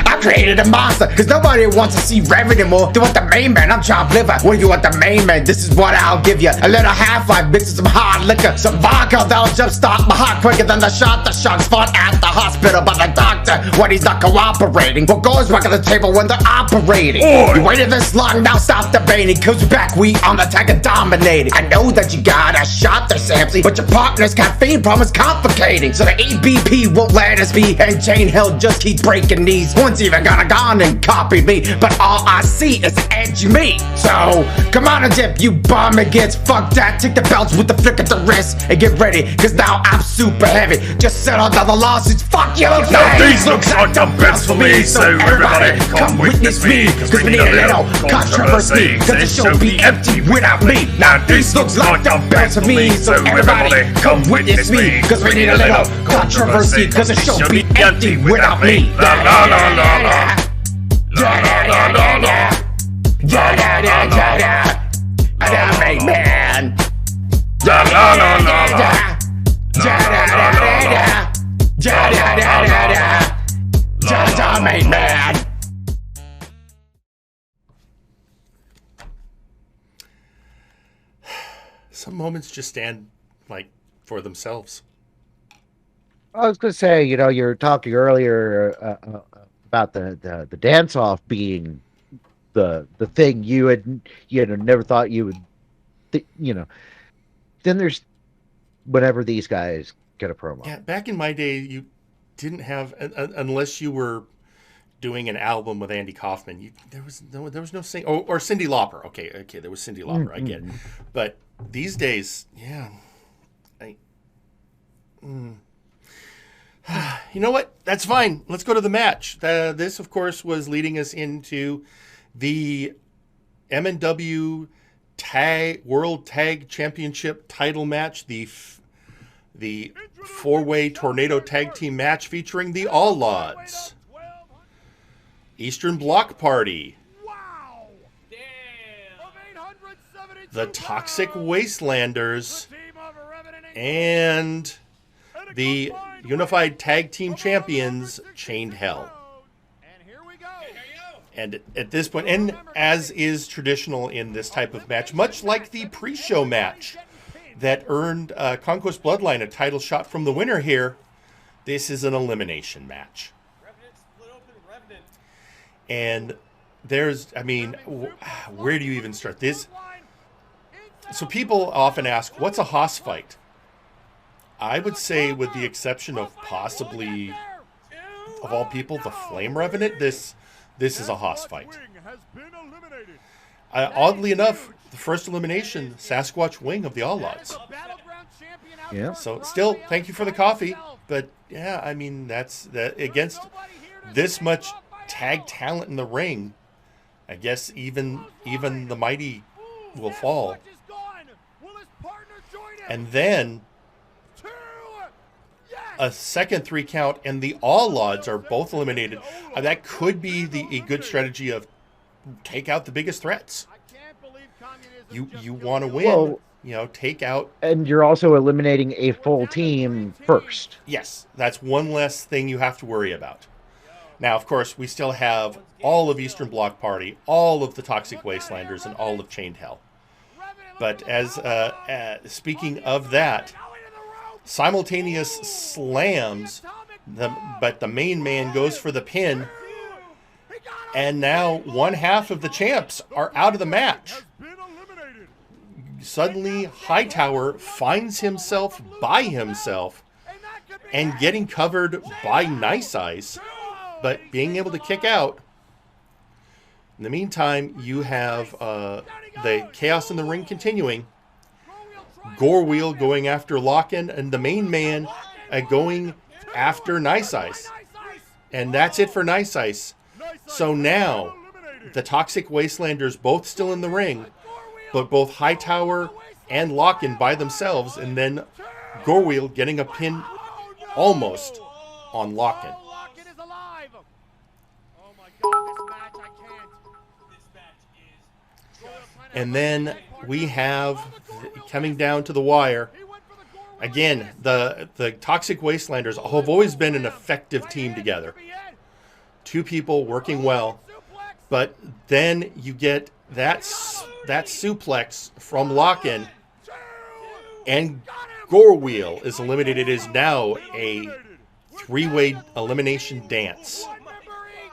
I created a monster, cause nobody wants to see Rev anymore. They want the main man, I'm chopped liver. What do you want the main man? This is what I'll give you. A little half-life mixed with some hard liquor, some vodka that'll jumpstart my heart quicker than the shot. The shot's fought at the hospital by the doctor when he's not cooperating. What goes back on the table when they're operating? You waited this long, now stop debating, cause we're back, we on the attack and dominating. I know that you got a shot there, Samsey, but your partner's caffeine problem is complicating. So the ABP won't let us be, and Chain Hill just keeps breaking knees. One's even gone and copied me, but all I see is edgy me. So come on and dip, you bum and gets fucked that. Take the belts with the flick at the wrist and get ready, cause now I'm super heavy. Just settle down the lawsuits, fuck you. Now these looks like the best for me, so everybody come witness me, cause we need a little controversy, cause the show be empty without me. Now these looks like the best for me, so everybody come witness me, cause we need a little controversy, cause the show be empty without me. La la la la la. La la la la la. La la la la la. I'm a man. La la la la la. some moments just stand like for themselves. I was going to say, you were talking earlier about the dance off being the thing you had never thought you would, Then there's whenever these guys get a promo. Yeah, back in my day, you didn't have unless you were doing an album with Andy Kaufman. There was no sing or Cyndi Lauper. Okay, there was Cyndi Lauper. I get it, but these days, yeah, you know what? That's fine. Let's go to the match. This, of course, was leading us into the MNW World Tag Championship title match, the four-way tornado tag team match featuring the All Odds, Eastern Bloc Party, the Toxic Wastelanders, and the Unified Tag Team Champions, Chained Hell. And at this point, and as is traditional in this type of match, much like the pre-show match that earned Conquest Bloodline a title shot from the winner here, this is an elimination match. And there's, where do you even start this? So people often ask, what's a Haas fight? I would say, with the exception of possibly, of all people, the Flame Revenant, this is a Haas fight. Oddly enough, the first elimination, Sasquatch Wing of the All Odds. Yeah. So still, thank you for the coffee, but yeah, that's against this much tag talent in the ring. I guess even the mighty will fall. And then a second 3 count, and the All Odds are both eliminated. That could be a good strategy of take out the biggest threats. You want to win, take out. And you're also eliminating a full team first. Yes, that's one less thing you have to worry about. Now, of course, we still have all of Eastern Bloc Party, all of the Toxic Wastelanders, and all of Chained Hell. But as speaking of that, simultaneous slams, but the main man goes for the pin, and now one half of the champs are out of the match. Suddenly, Hightower finds himself by himself and getting covered by Nice Ice, but being able to kick out. In the meantime, you have the Chaos in the Ring continuing. Gore Wheel going after Lock-In, and the main man going after Nice Ice. And that's it for Nice Ice. So now, the Toxic Wastelanders both still in the ring, but both Hightower and Lock-In by themselves, and then Gore Wheel getting a pin almost on Lock-In. And then we have, coming down to the wire, again, the Toxic Wastelanders have always been an effective team together. 2 people working well. But then you get that suplex from Lock-In, and Gore Wheel is eliminated. It is now a 3-way elimination dance.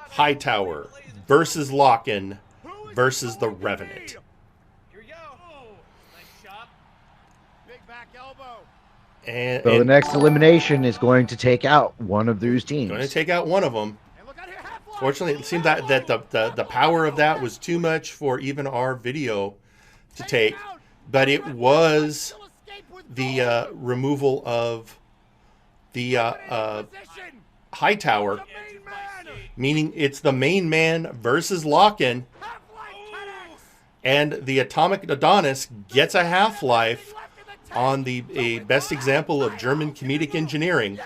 Hightower versus Lock-In versus the Revenant. And the next elimination is going to take out one of those teams. Going to take out one of them. Fortunately, it seemed that the power of that was too much for even our video to take. But it was the removal of the Hightower, meaning it's the main man versus Lock-In. And the Atomic Adonis gets a half-life on a best example of German comedic engineering.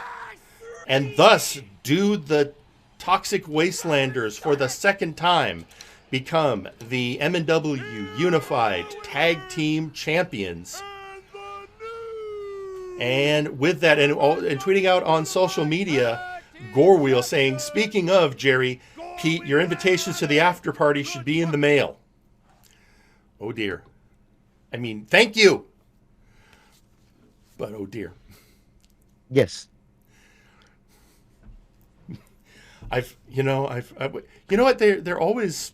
And thus do the Toxic Wastelanders, for the second time, become the MNW Unified Tag Team Champions. And with that, and tweeting out on social media, Gore Wheel saying, speaking of, Jerry, Pete, your invitations to the after party should be in the mail. Oh dear. Thank you. But oh dear. Yes. You know what? They're always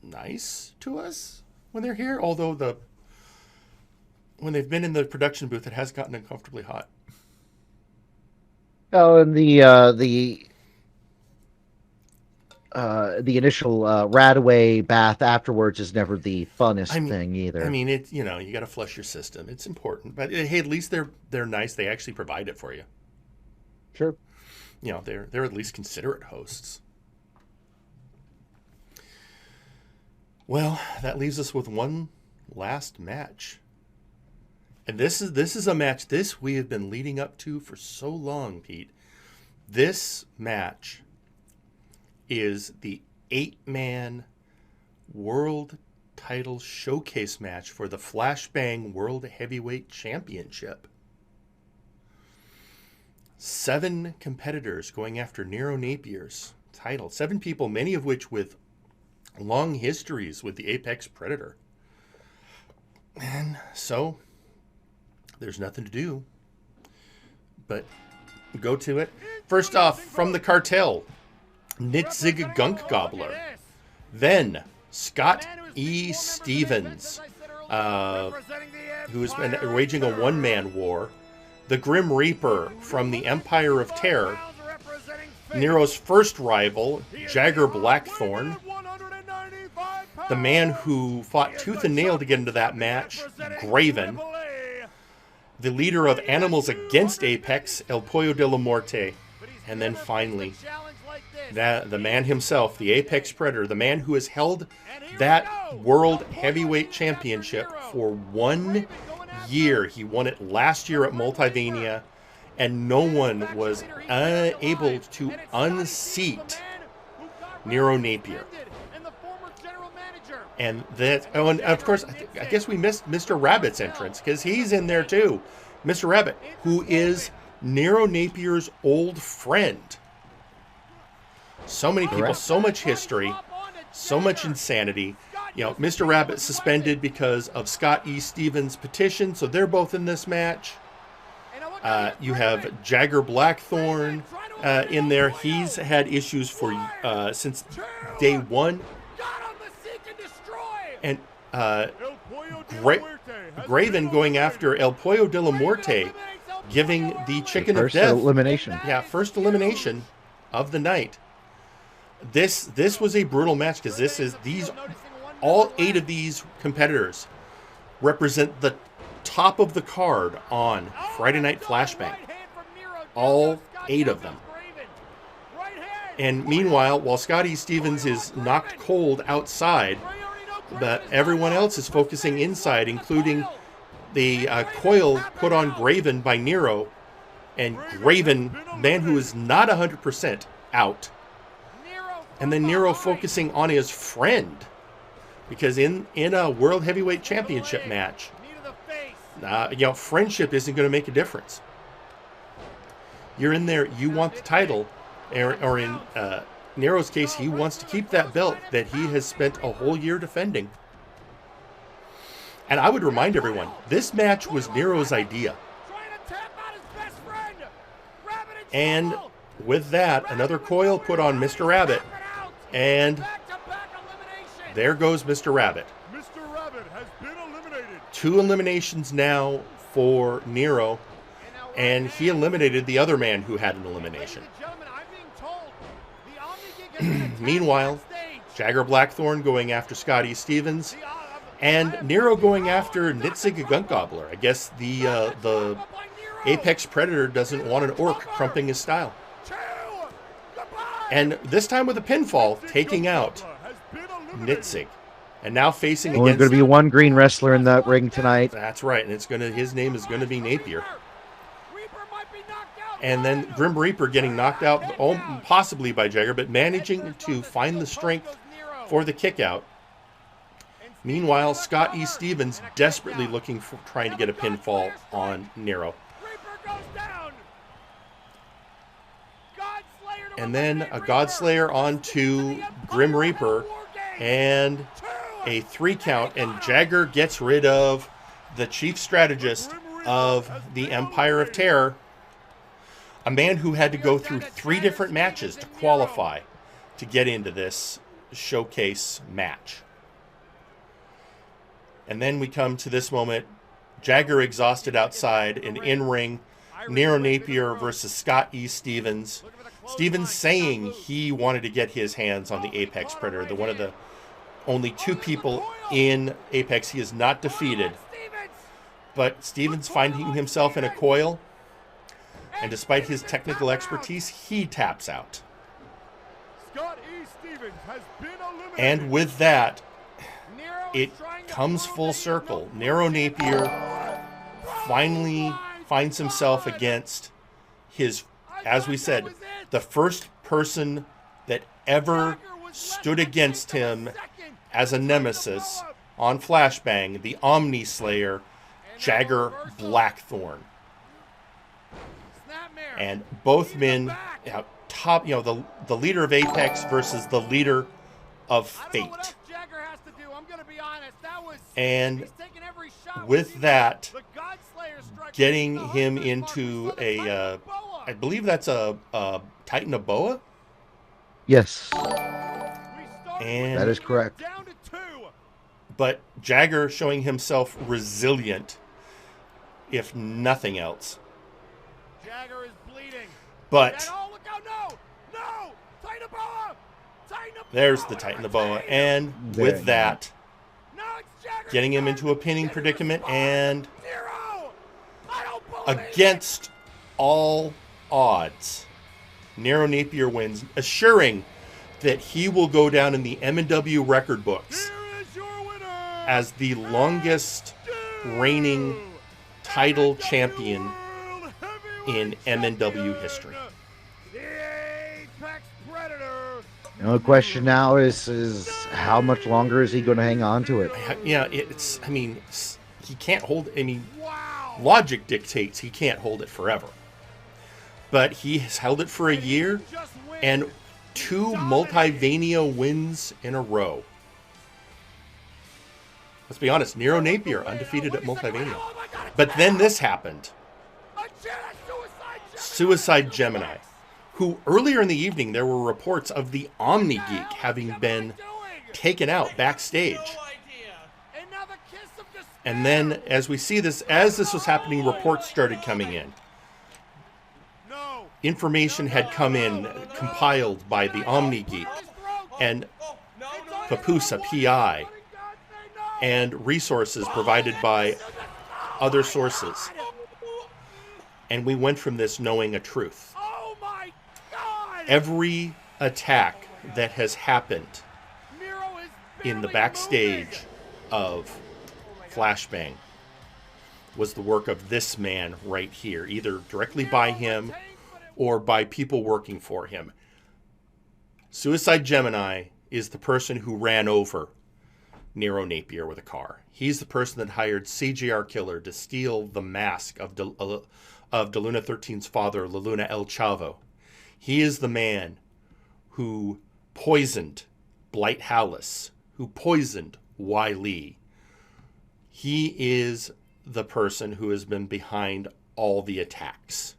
nice to us when they're here. Although when they've been in the production booth, it has gotten uncomfortably hot. Oh, and the initial Radaway bath afterwards is never the funnest thing either. I mean, you got to flush your system. It's important, but hey, at least they're nice. They actually provide it for you. Sure. They're at least considerate hosts. Well, that leaves us with one last match. And this is a match we have been leading up to for so long, Pete. This match is the 8-man world title showcase match for the Flashbang World Heavyweight Championship. 7 competitors going after Nero Napier's title. 7 people, many of which with long histories with the Apex Predator. And so there's nothing to do but go to it. First off, from the cartel, Nitzig Gunk Gobbler. Then Scott E. Stevens, who has been waging a one-man war. The Grim Reaper from the Empire of Terror. Nero's first rival, Jagger Blackthorn. The man who fought tooth and nail to get into that match, Graven. The leader of Animals Against Apex, El Pollo de la Muerte. And then finally, the man himself, the Apex Predator, the man who has held that World Heavyweight Championship for 1 year. He won it last year at Multivania, and no one was able to unseat Nero Napier. And of course, I guess we missed Mr. Rabbit's entrance, because he's in there too. Mr. Rabbit, who is Nero Napier's old friend. So many people, so much history, so much insanity. Mr. Rabbit suspended because of Scott E. Stevens' petition, so they're both in this match. You have Jagger Blackthorn in there. He's had issues since day one. And Graven going after El Pollo de la Muerte, giving the Chicken of Death. Elimination. Yeah, first elimination of the night. This was a brutal match, because all 8 of these competitors represent the top of the card on Friday Night Flashbang. All 8 of them. And meanwhile, while Scotty Stevens is knocked cold outside, but everyone else is focusing inside, including the coil put on Graven by Nero, and Graven, man who is not 100% out. And then Nero focusing on his friend, because in a World Heavyweight Championship match, friendship isn't going to make a difference. You're in there, you want the title, or in Nero's case, he wants to keep that belt that he has spent a whole year defending. And I would remind everyone, this match was Nero's idea. And with that, another coil put on Mr. Rabbit. And there goes Mr. Rabbit. Mr. Rabbit has been eliminated. 2 eliminations now for Nero. And he eliminated the other man who had an elimination. Meanwhile, Jagger Blackthorn going after Scotty Stevens, and Nero going after Nitzig Gunk Gobbler. I guess the Apex Predator doesn't want an orc crumping his style. And this time with a pinfall, taking out Nitzig. And now facing Only against... going to be one green wrestler in that ring tonight. That's right, and his name is going to be Napier. And then Grim Reaper getting knocked out, possibly by Jagger, but managing to find the strength for the kick out. Meanwhile, Scott E. Stevens desperately trying to get a pinfall on Nero. And then a Godslayer onto Grim Reaper, and a 3 count, and Jagger gets rid of the chief strategist of the Empire of Terror, a man who had to go through 3 different matches to qualify to get into this showcase match. And then we come to this moment, Jagger exhausted outside, an in-ring, Nero Napier versus Scott E. Stevens. Stevens saying he wanted to get his hands on the Apex Predator, one of the only 2 people in Apex he is not defeated. But Stevens finding himself in a coil, and despite his technical expertise, he taps out. And with that, it comes full circle. Nero Napier finally finds himself against his, as we said, the first person that ever stood against him as a nemesis on Flashbang, the Omni Slayer, Jagger Blackthorn. And both men, top, the leader of Apex versus the leader of Fate. And with that, getting him into a, I believe that's a Titan of Boa? Yes. And that is correct. But Jagger showing himself resilient, if nothing else. Jagger is bleeding. But look out, no! Titan of Boa! There's the Titan of Boa. And with that, getting him into a pinning predicament, and against all odds, Nero Napier wins, assuring that he will go down in the MNW record books as the longest reigning title champion in MNW history. The only question now is how much longer is he going to hang on to it? Yeah, he can't hold it. Logic dictates he can't hold it forever. But he has held it for a year and 2 Multivania wins in a row. Let's be honest, Nero Napier undefeated at Multivania. But then this happened. Suicide Gemini, who earlier in the evening there were reports of the Omni Geek having been taken out backstage. And then as we see this, as this was happening, reports started coming in. Information had come in, compiled by the Omni Geek and Papusa PI, and resources provided by other sources. And we went from this knowing a truth. Every attack that has happened in the backstage of Flashbang was the work of this man right here, either directly by him or by people working for him. Suicide Gemini is the person who ran over Nero Napier with a car. He's the person that hired CJR Killer to steal the mask of De Luna 13's father, La Luna El Chavo. He is the man who poisoned Blight Hallis, who poisoned Lee. He is the person who has been behind all the attacks.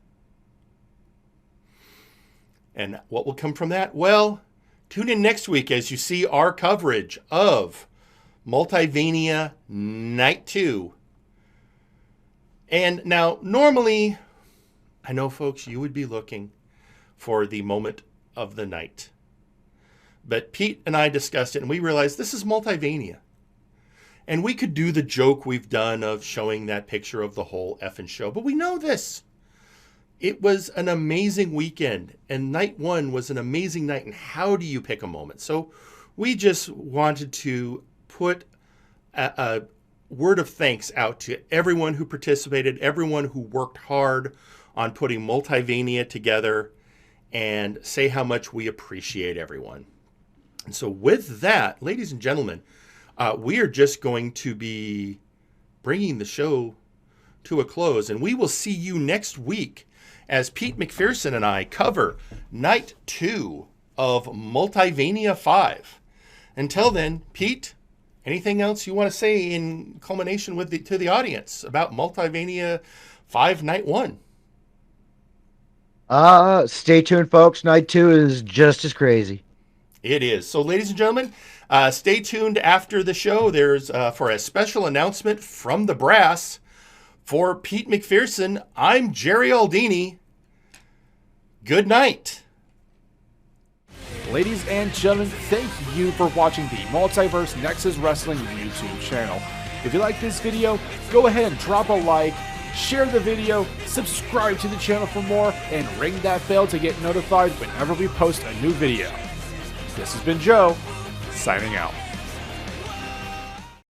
And what will come from that? Well, tune in next week as you see our coverage of Multivania Night 2. And now, normally, I know, folks, you would be looking for the moment of the night. But Pete and I discussed it, and we realized this is Multivania. And we could do the joke we've done of showing that picture of the whole effing show, but we know this. It was an amazing weekend, and night 1 was an amazing night, and how do you pick a moment? So we just wanted to put a word of thanks out to everyone who participated, everyone who worked hard on putting Multivania together, and say how much we appreciate everyone. And so with that, ladies and gentlemen, we are just going to be bringing the show to a close, and we will see you next week as Pete McPherson and I cover Night 2 of Multivania 5. Until then, Pete, anything else you want to say in culmination to the audience about Multivania 5 Night 1? Stay tuned, folks. Night 2 is just as crazy. It is. So, ladies and gentlemen, stay tuned after the show. There's for a special announcement from the brass. For Pete McPherson, I'm Jerry Aldini. Good night. Ladies and gentlemen, thank you for watching the Multiverse Nexus Wrestling YouTube channel. If you like this video, go ahead and drop a like, share the video, subscribe to the channel for more, and ring that bell to get notified whenever we post a new video. This has been Joe, signing out.